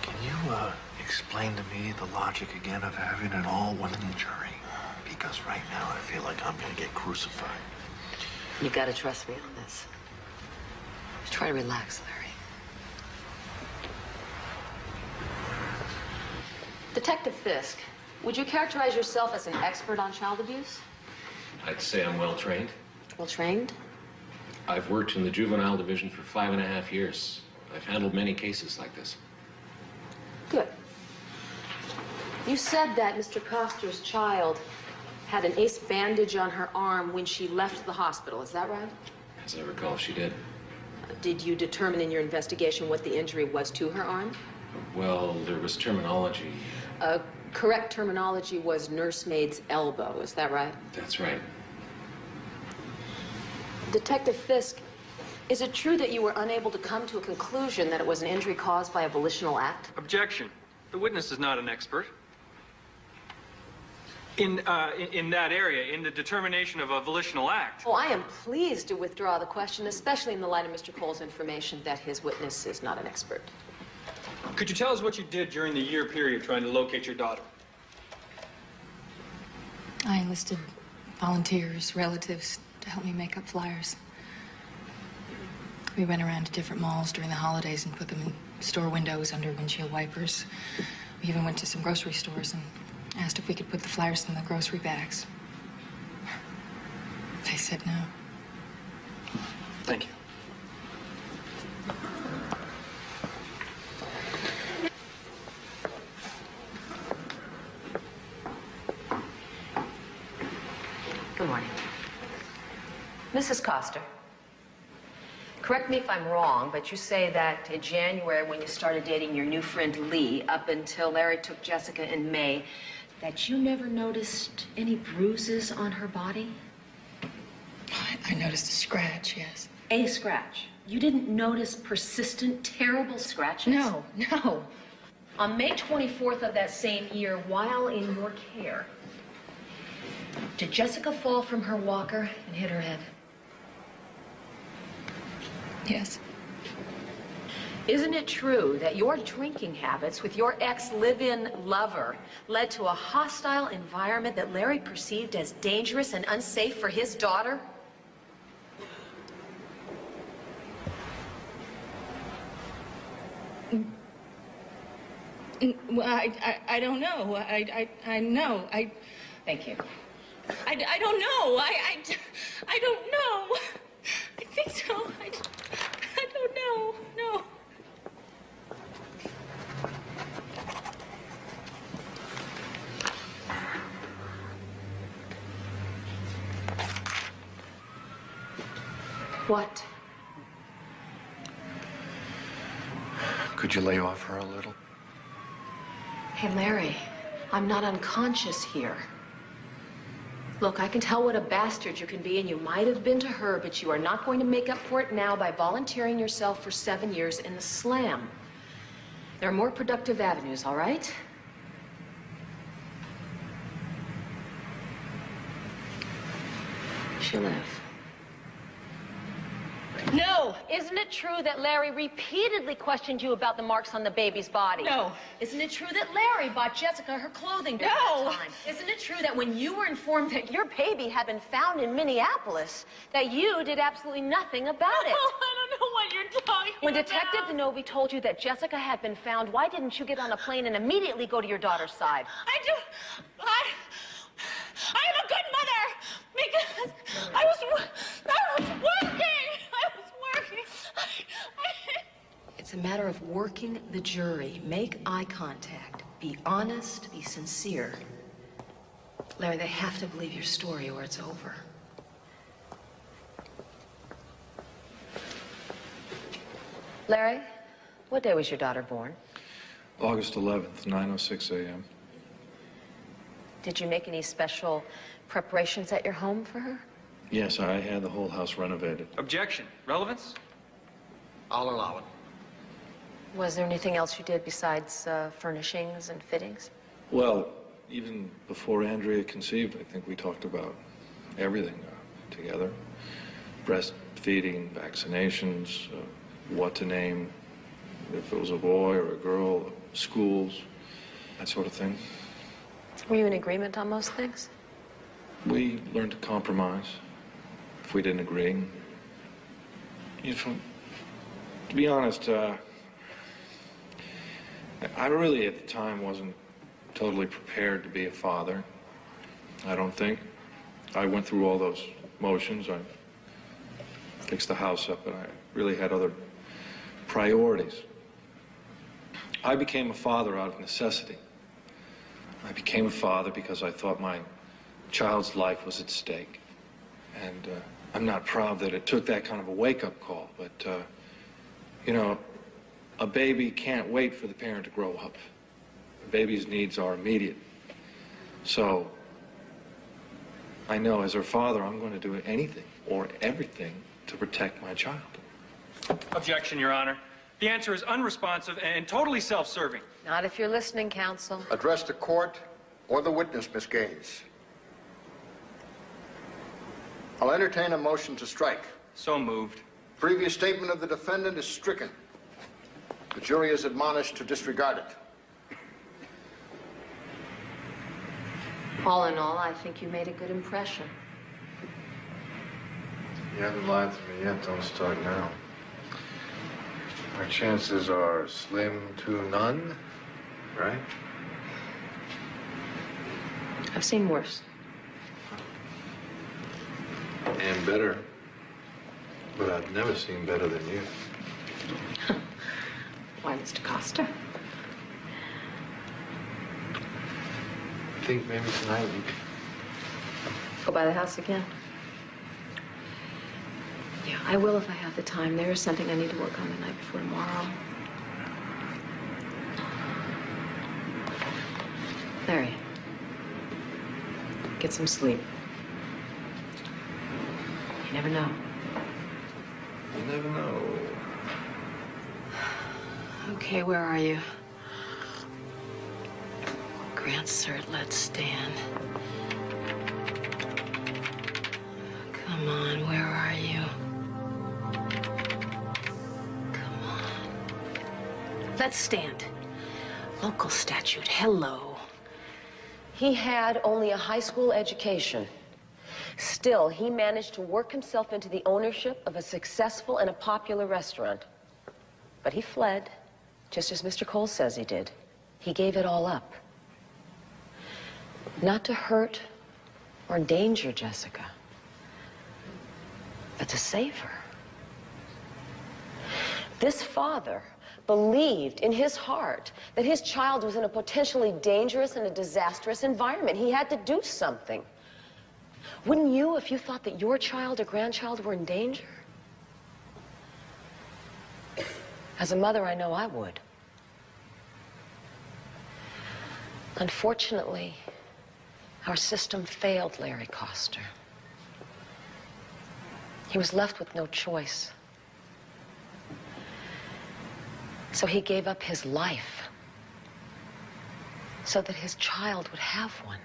Can you, explain to me the logic again of having an all-women jury? Because right now I feel like I'm gonna get crucified. You gotta trust me on this. Just try to relax, Larry. Detective Fisk, would you characterize yourself as an expert on child abuse? I'd say I'm well trained. Well trained? I've worked in the juvenile division for 5.5 years. I've handled many cases like this. Good. You said that Mr. Coster's child had an ace bandage on her arm when she left the hospital. Is that right? As I recall, she did. Did you determine in your investigation what the injury was to her arm? Well, there was terminology. Correct terminology was nursemaid's elbow. Is that right? That's right. Detective Fisk, is it true that you were unable to come to a conclusion that it was an injury caused by a volitional act? Objection. The witness is not an expert. In that area, in the determination of a volitional act. Oh, I am pleased to withdraw the question, especially in the light of Mr. Cole's information that his witness is not an expert. Could you tell us what you did during the year period trying to locate your daughter? I enlisted volunteers, relatives, to help me make up flyers. We went around to different malls during the holidays and put them in store windows under windshield wipers. We even went to some grocery stores and asked if we could put the flyers in the grocery bags. They said no. Thank you. Good morning. Mrs. Coster, correct me if I'm wrong, but you say that in January, when you started dating your new friend Lee, up until Larry took Jessica in May, that you never noticed any bruises on her body? I noticed a scratch, yes. A scratch? You didn't notice persistent, terrible scratches? No. On May 24th of that same year, while in your care, did Jessica fall from her walker and hit her head? Yes. Isn't it true that your drinking habits with your ex-live-in lover led to a hostile environment that Larry perceived as dangerous and unsafe for his daughter? Well, I don't know. I know. Thank you. I don't know. I don't know. I think so. I don't know. No. What? Could you lay off her a little? Hey, Larry, I'm not unconscious here. Look, I can tell what a bastard you can be, and you might have been to her, but you are not going to make up for it now by volunteering yourself for 7 years in the slam. There are more productive avenues, all right? She'll live. No. Isn't it true that Larry repeatedly questioned you about the marks on the baby's body? No. Isn't it true that Larry bought Jessica her clothing during that time? Isn't it true that when you were informed that your baby had been found in Minneapolis, that you did absolutely nothing about it? I don't know what you're talking When Detective DeNovi told you that Jessica had been found, why didn't you get on a plane and immediately go to your daughter's side? I am a good mother because I was working. It's a matter of working the jury. Make eye contact. Be honest. Be sincere. Larry, they have to believe your story or it's over. Larry, what day was your daughter born? August 11th, 9:06 a.m. Did you make any special preparations at your home for her? Yes, I had the whole house renovated. Objection. Relevance? I'll allow it. Was there anything else you did besides furnishings and fittings? Well, even before Andrea conceived, I think we talked about everything together. Breastfeeding, vaccinations, what to name, if it was a boy or a girl, schools, that sort of thing. Were you in agreement on most things? We learned to compromise if we didn't agree. You know, to be honest, I really at the time wasn't totally prepared to be a father. I don't think. I went through all those motions. I fixed the house up, and I really had other priorities. I became a father out of necessity. I became a father because I thought my child's life was at stake. And I'm not proud that it took that kind of a wake-up call, but, you know, a baby can't wait for the parent to grow up. A baby's needs are immediate. So I know as her father, I'm going to do anything or everything to protect my child. Objection, Your Honor. The answer is unresponsive and totally self-serving. Not if you're listening, counsel. Address the court or the witness, Miss Gaines. I'll entertain a motion to strike. So moved. Previous statement of the defendant is stricken. The jury is admonished to disregard it. All in all, I think you made a good impression. You haven't lied to me yet. Don't start now. Our chances are slim to none, right? I've seen worse. And better. But I've never seen better than you. Why, Mr. Costa? I think maybe tonight we could... Go by the house again? Yeah, I will if I have the time. There is something I need to work on the night before tomorrow. Larry, get some sleep. You never know. You never know. Okay, where are you? Grant cert, let's stand. Come on, where are you? Come on. Let's stand. Local statute, hello. He had only a high school education. Still, he managed to work himself into the ownership of a successful and a popular restaurant. But he fled, just as Mr. Cole says he did. He gave it all up. Not to hurt or endanger Jessica, but to save her. This father believed in his heart that his child was in a potentially dangerous and a disastrous environment. He had to do something. Wouldn't you if you thought that your child or grandchild were in danger? As a mother, I know I would. Unfortunately, our system failed Larry Coster. He was left with no choice. So he gave up his life so that his child would have one.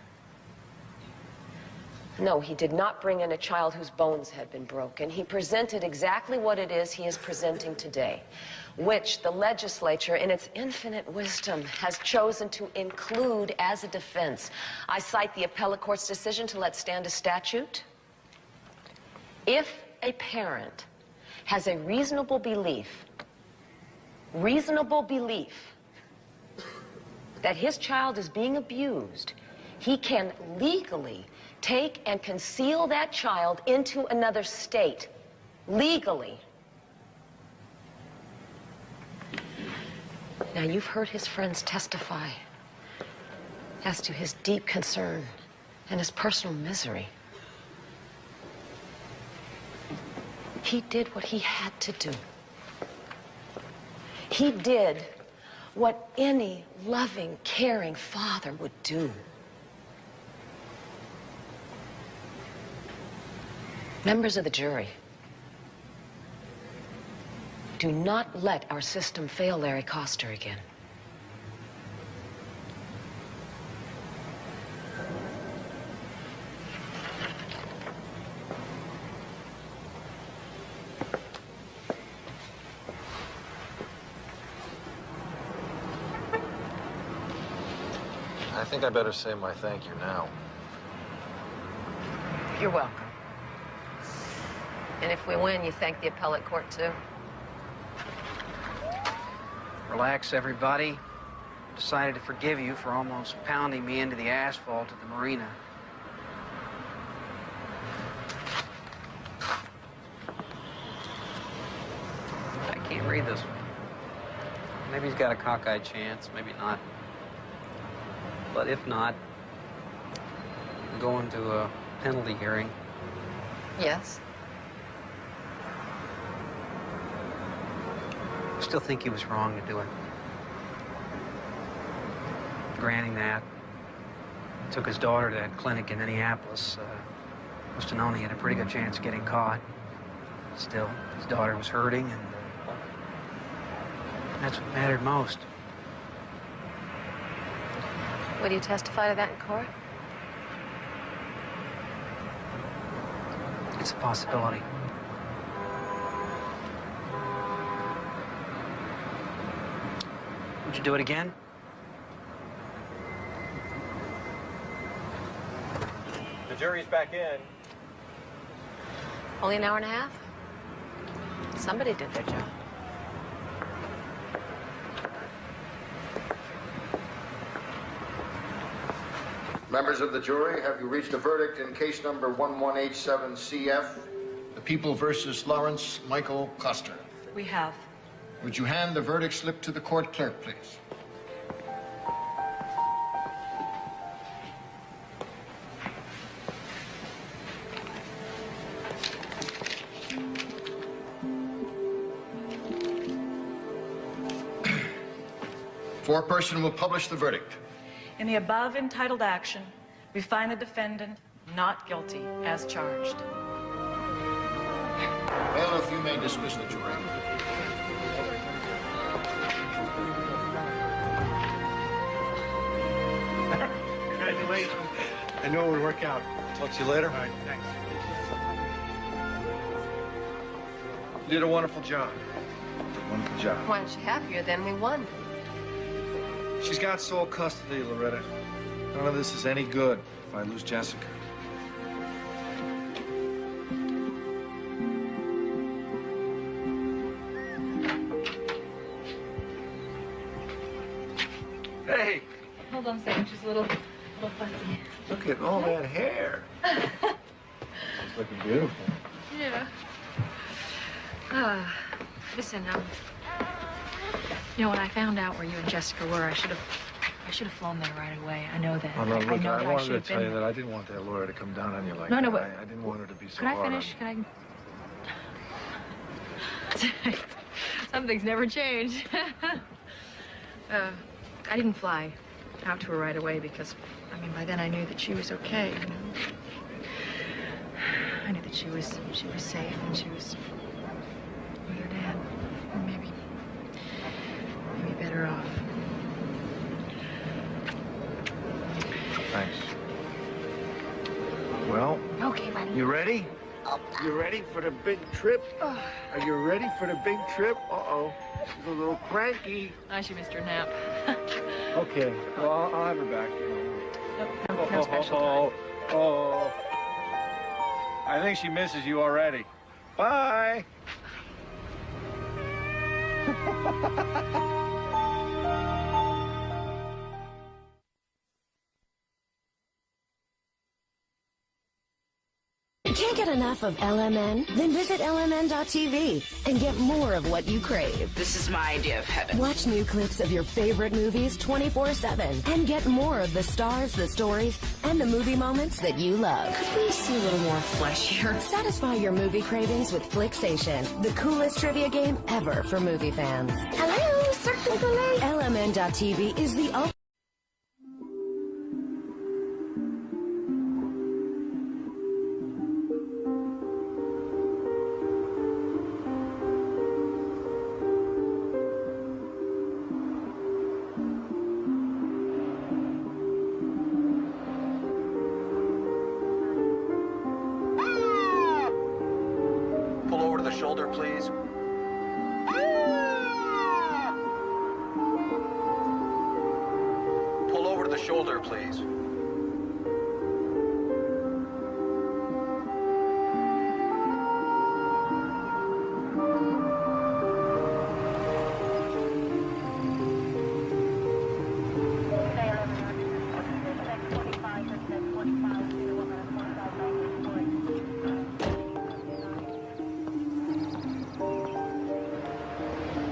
No, he did not bring in a child whose bones had been broken. He presented exactly what it is he is presenting today, which the legislature, in its infinite wisdom, has chosen to include as a defense. I cite the appellate court's decision to let stand a statute. If a parent has a reasonable belief that his child is being abused, he can legally take and conceal that child into another state, legally. Now, you've heard his friends testify as to his deep concern and his personal misery. He did what he had to do. He did what any loving, caring father would do. Members of the jury, do not let our system fail Larry Coster again. I think I better say my thank you now. You're welcome. And if we win, you thank the appellate court, too? Relax, everybody. Decided to forgive you for almost pounding me into the asphalt at the marina. I can't read this one. Maybe he's got a cockeyed chance, maybe not. But if not, I'm going to a penalty hearing. Yes. I still think he was wrong to do it. Granting that, took his daughter to that clinic in Minneapolis. Must have known he had a pretty good chance of getting caught. Still, his daughter was hurting, and that's what mattered most. Will you testify to that in court? It's a possibility. Would you do it again? The jury's back in. Only an hour and a half? Somebody did their job. Members of the jury, have you reached a verdict in case number 1187CF, the People versus Lawrence Michael Coster? We have. Would you hand the verdict slip to the court clerk, please? Foreperson will publish the verdict. In the above entitled action, we find the defendant not guilty as charged. Bailiff, you may dismiss the jury. Congratulations. I knew it would work out. Talk to you later. All right, thanks. You did a wonderful job. Wonderful job. Why aren't you happier then? We won. She's got sole custody, Loretta. None of this is any good if I lose Jessica. Hey! Hold on a second, she's a little fussy. Look at all that hair. It's looking beautiful. Yeah. Listen, you know, when I found out where you and Jessica were, I should have flown there right away. I know that. Oh, no, look, I know I that wanted should to have tell been you that I didn't want that lawyer to come down on you like No, that. no, but I didn't want her to be so Can I hard finish? on Can I? Some things never change. I didn't fly out to her right away because, I mean, by then I knew that she was okay. You know? I knew that she was safe and she was with her dad. Or maybe better off. Thanks. Well, You ready? You ready for the big trip? Are you ready for the big trip? Uh-oh. She's a little cranky. I should missed her nap. Okay. Well, I'll have her back. No special time. Oh. I think she misses you already. Bye. Can't get enough of LMN? Then visit LMN.tv and get more of what you crave. This is my idea of heaven. Watch new clips of your favorite movies 24/7 and get more of the stars, the stories, and the movie moments that you love. Could we see a little more flesh here? Satisfy your movie cravings with Flicksation, the coolest trivia game ever for movie fans. Hello, Cirque du Soleil. LMN.tv is the ultimate. Pull over to the shoulder, please. Pull over to the shoulder, please.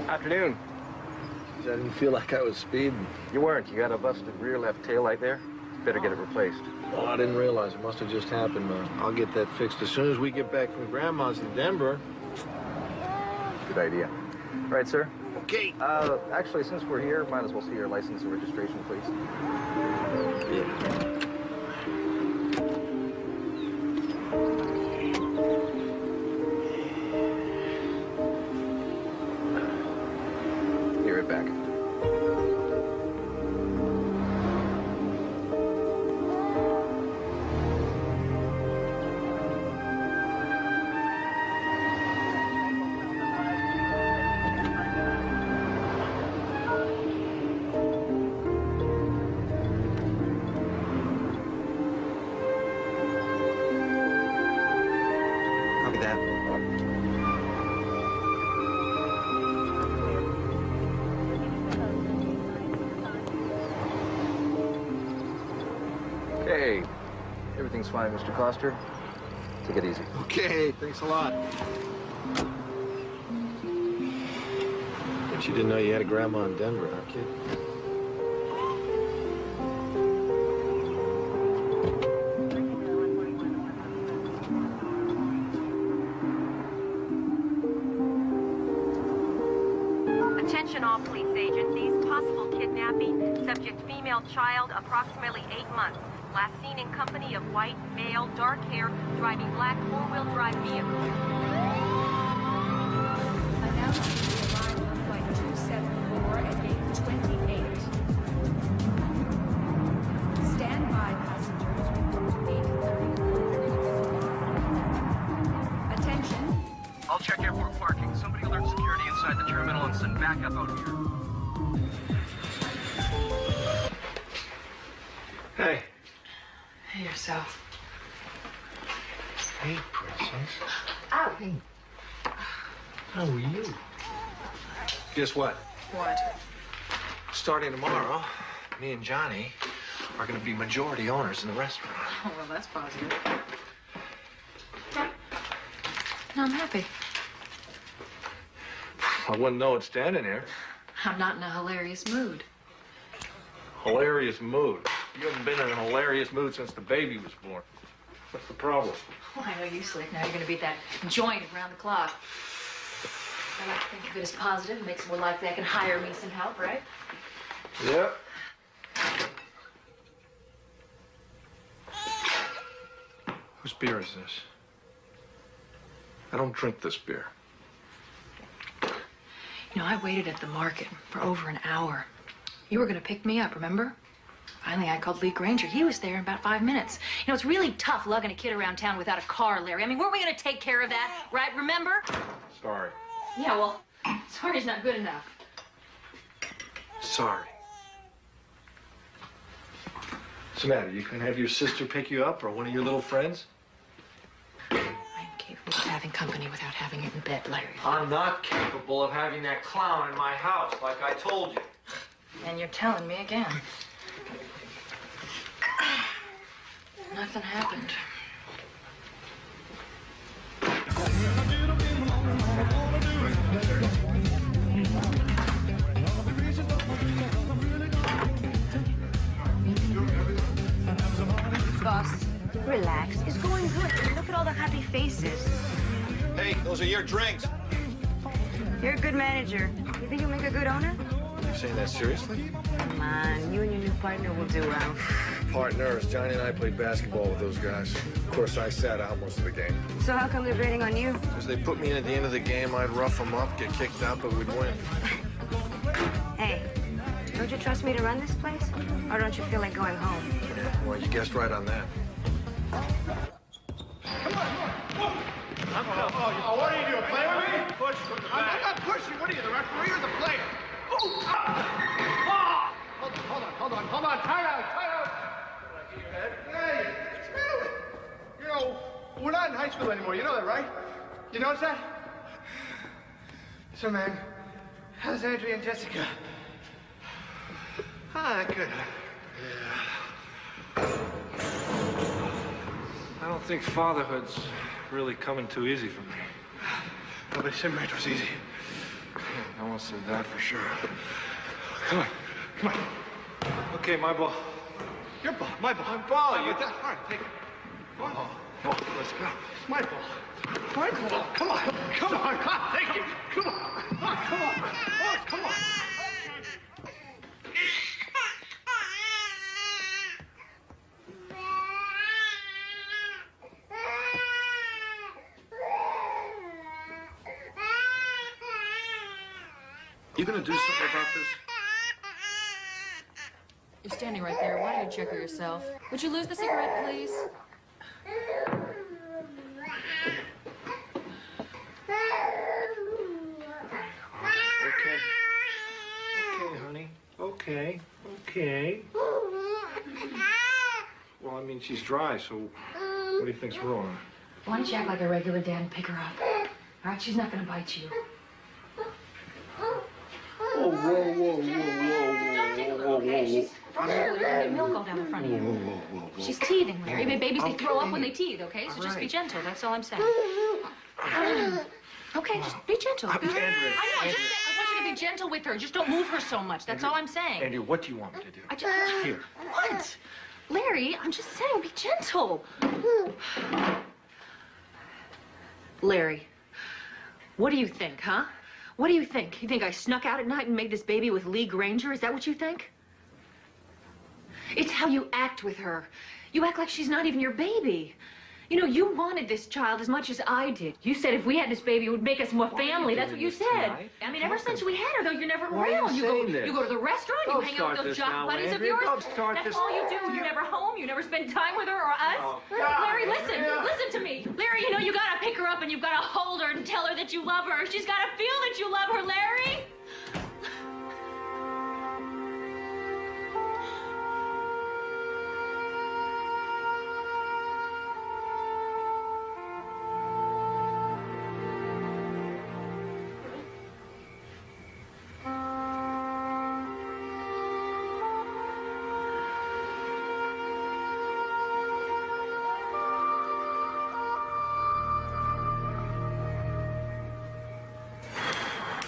Afternoon. I didn't feel like I was speeding. You weren't. You got a busted rear left tail light there. Better get it replaced. Oh, I didn't realize. It must have just happened. I'll get that fixed as soon as we get back from Grandma's in Denver. Good idea. All right, sir. Okay. Actually, since we're here, might as well see your license and registration, please. Yeah. Be right back. Copy that. Okay. Everything's fine, Mr. Coster. Take it easy. Okay, thanks a lot. Bet you didn't know you had a grandma in Denver, huh, kid? Attention all police agencies. Possible kidnapping. Subject female child, approximately 8 months. Last seen in company of white, male, dark hair, driving black four-wheel drive vehicle. Announced to arrive on flight 274 at gate 28. Stand by, passengers. Report to gate 30. Attention. I'll check airport parking. Somebody alert security inside the terminal and send backup out here. Hey. Hey, yourself. Hey, princess. Ow. Hey. How are you? Guess what? What? Starting tomorrow, me and Johnny are going to be majority owners in the restaurant. Oh, well, that's positive. No, I'm happy. I wouldn't know it standing here. I'm not in a hilarious mood. Hilarious mood. You haven't been in a hilarious mood since the baby was born. What's the problem? Well, I know you, Slick. Now you're going to be at that joint around the clock. I like to think of it as positive. It makes it more likely I can hire me some help, right? Yep. Whose beer is this? I don't drink this beer. You know, I waited at the market for over an hour. You were going to pick me up, remember? Finally, I called Lee Granger. He was there in about 5 minutes. You know, it's really tough lugging a kid around town without a car, Larry. I mean, weren't we going to take care of that, right? Remember? Sorry. Yeah, well, sorry's not good enough. Sorry. What's the matter? You can have your sister pick you up or one of your little friends? I'm capable of having company without having it in bed, Larry. I'm not capable of having that clown in my house, like I told you. And you're telling me again. Nothing happened. Boss, relax. It's going good. Look at all the happy faces. Hey, those are your drinks. You're a good manager. You think you'll make a good owner? You saying that seriously? Come on, you and your new partner will do well. Partners. Johnny and I played basketball with those guys. Of course, I sat out most of the game. So how come they're grading on you? Because they put me in at the end of the game, I'd rough them up, get kicked out, but we'd win. Hey, don't you trust me to run this place? Or don't you feel like going home? Well, you guessed right on that. Oh, what are you doing? Play with me? Push from the back. I'm not pushing. What are you, the referee or the player? Hold on. Time out. Hey, smell it. You know, we're not in high school anymore. You know that, right? You notice that? So, man, how's Andrea and Jessica? Ah, good. I don't think fatherhood's really coming too easy for me. Nobody said marriage was easy. No one said that for sure. Come on. Okay, my ball. Your ball, my ball. My ball. All right, take it. Oh, let's go. It's my ball. My ball. Come on. Take it. Come on. You gonna do something about this? You're standing right there. Why don't you check her yourself? Would you lose the cigarette, please? Okay. Okay, honey. Okay. Well, I mean, she's dry, so what do you think's wrong? Why don't you act like a regular dad and pick her up? All right, she's not going to bite you. Whoa. Okay, she's frustrated. You're gonna get milk all down the front of you. She's teething, Larry. I mean, babies, they throw up when they teeth, okay? So just be gentle. That's all I'm saying. Okay, just be gentle. Andrea. I know. Just I want you to be gentle with her. Just don't move her so much. That's all I'm saying. Andrea, what do you want me to do? Here. What? Larry, I'm just saying, be gentle. Larry, what do you think, huh? What do you think? You think I snuck out at night and made this baby with Lee Granger? Is that what you think? It's how you act with her. You act like she's not even your baby. You know, you wanted this child as much as I did. You said if we had this baby, it would make us more family. That's what you said. Tonight? I mean, ever since we had her, though, you're never Why around. are you You saying this? go to the restaurant, you hang out with those jock buddies of yours. That's all you do. You're never home. You never spend time with her or us. Larry, listen to me. Larry, you know, you gotta pick her up and you've gotta hold her and tell her that you love her. She's gotta feel that you love her, Larry.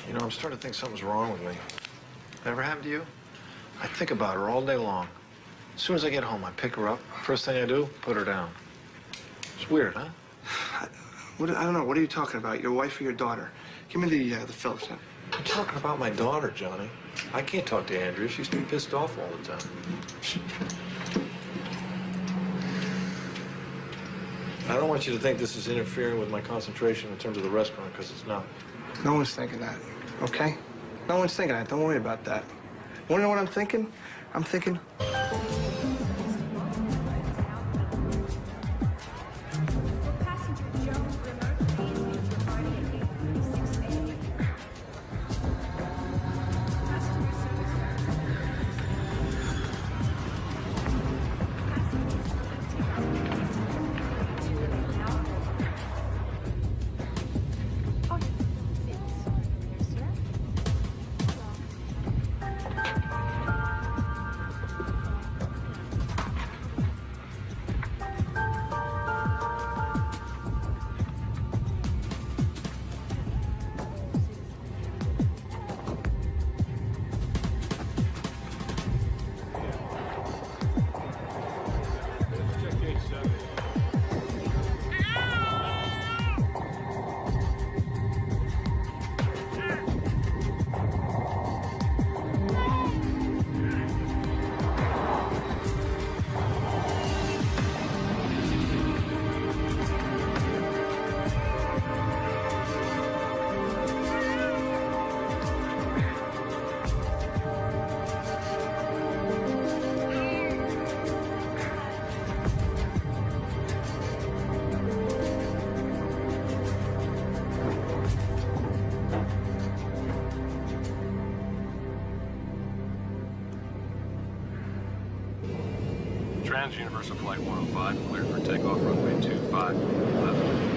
You know, I'm starting to think something's wrong with me. That ever happened to you? I think about her all day long. As soon as I get home, I pick her up. First thing I do, put her down. It's weird, huh? I don't know. What are you talking about? Your wife or your daughter? Give me the Phillips then. I'm talking about my daughter, Johnny. I can't talk to Andrea. She's too pissed off all the time. I don't want you to think this is interfering with my concentration in terms of the restaurant, because it's not. No one's thinking that, okay? No one's thinking that. Don't worry about that. Want to know what I'm thinking? I'm thinking, LAN's Universal Flight 105, cleared for takeoff runway 25 left.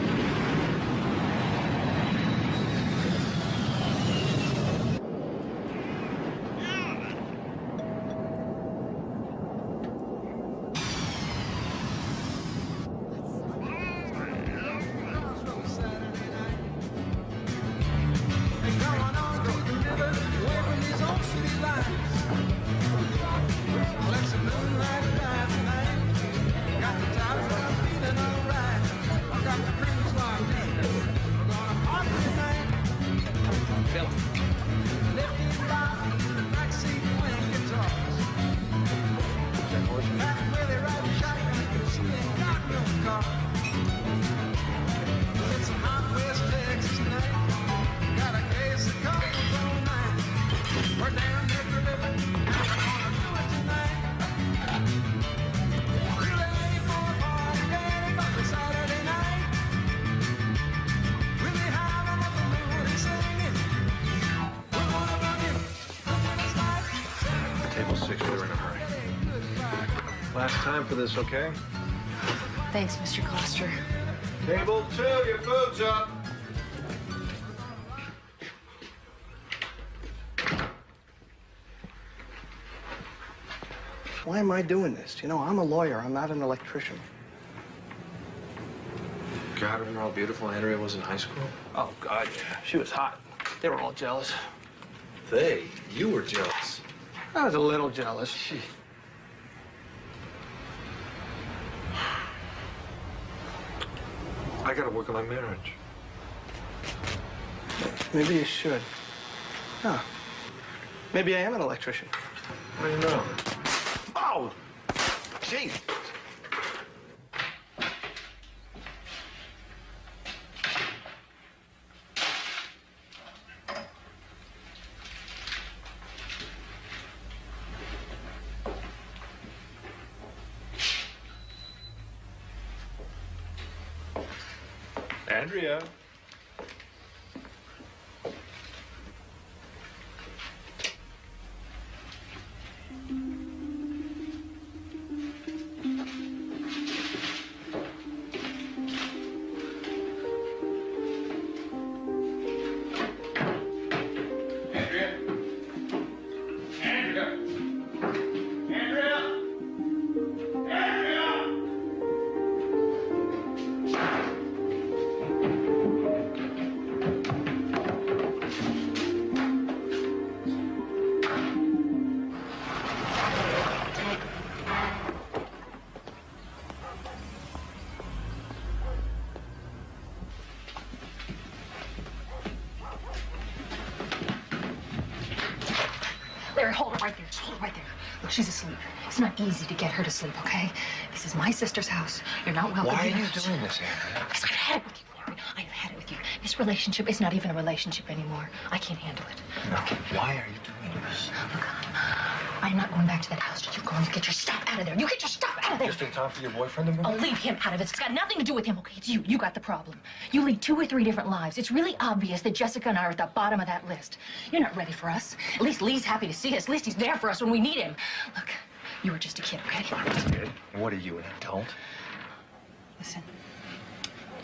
Last time for this, okay? Thanks, Mr. Kloster. Table 2, your food's up. Why am I doing this? You know, I'm a lawyer. I'm not an electrician. God, remember how beautiful Andrea was in high school? Oh, God, yeah. She was hot. They were all jealous. You were jealous. I was a little jealous. I gotta work on my marriage. Maybe you should. Huh. Maybe I am an electrician. How do you know? Oh! Gee. Andrea. Larry, hold it right there. Just hold it right there. Look, she's asleep. It's not easy to get her to sleep, okay? This is my sister's house. You're not welcome. Why are here. you doing this, Andrea? Because I've had it with you, Larry. I've had it with you. This relationship is not even a relationship anymore. I can't handle it. No. Why are you doing this? Look, I'm not going back to that house. You're going to get your stuff out of there. You get your stuff out of there. Just in time for your boyfriend to move? I'll leave him out of it. It's got nothing to do with him, okay? It's you. You got the problem. You lead 2 or 3 different lives. It's really obvious that Jessica and I are at the bottom of that list. You're not ready for us. At least Lee's happy to see us. At least he's there for us when we need him. Look, you were just a kid, okay? I'm a kid. What are you, an adult? Listen,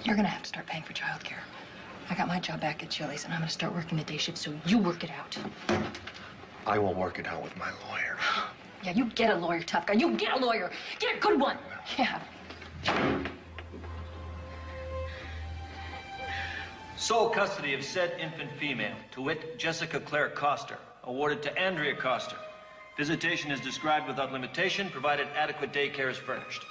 you're gonna have to start paying for childcare. I got my job back at Chili's, and I'm gonna start working the day shift, so you work it out. I will work it out with my lawyer. Yeah, you get a lawyer, tough guy. You get a lawyer. Get a good one. Yeah. Sole custody of said infant female, to wit, Jessica Claire Coster, awarded to Andrea Coster. Visitation is described without limitation, provided adequate daycare is furnished.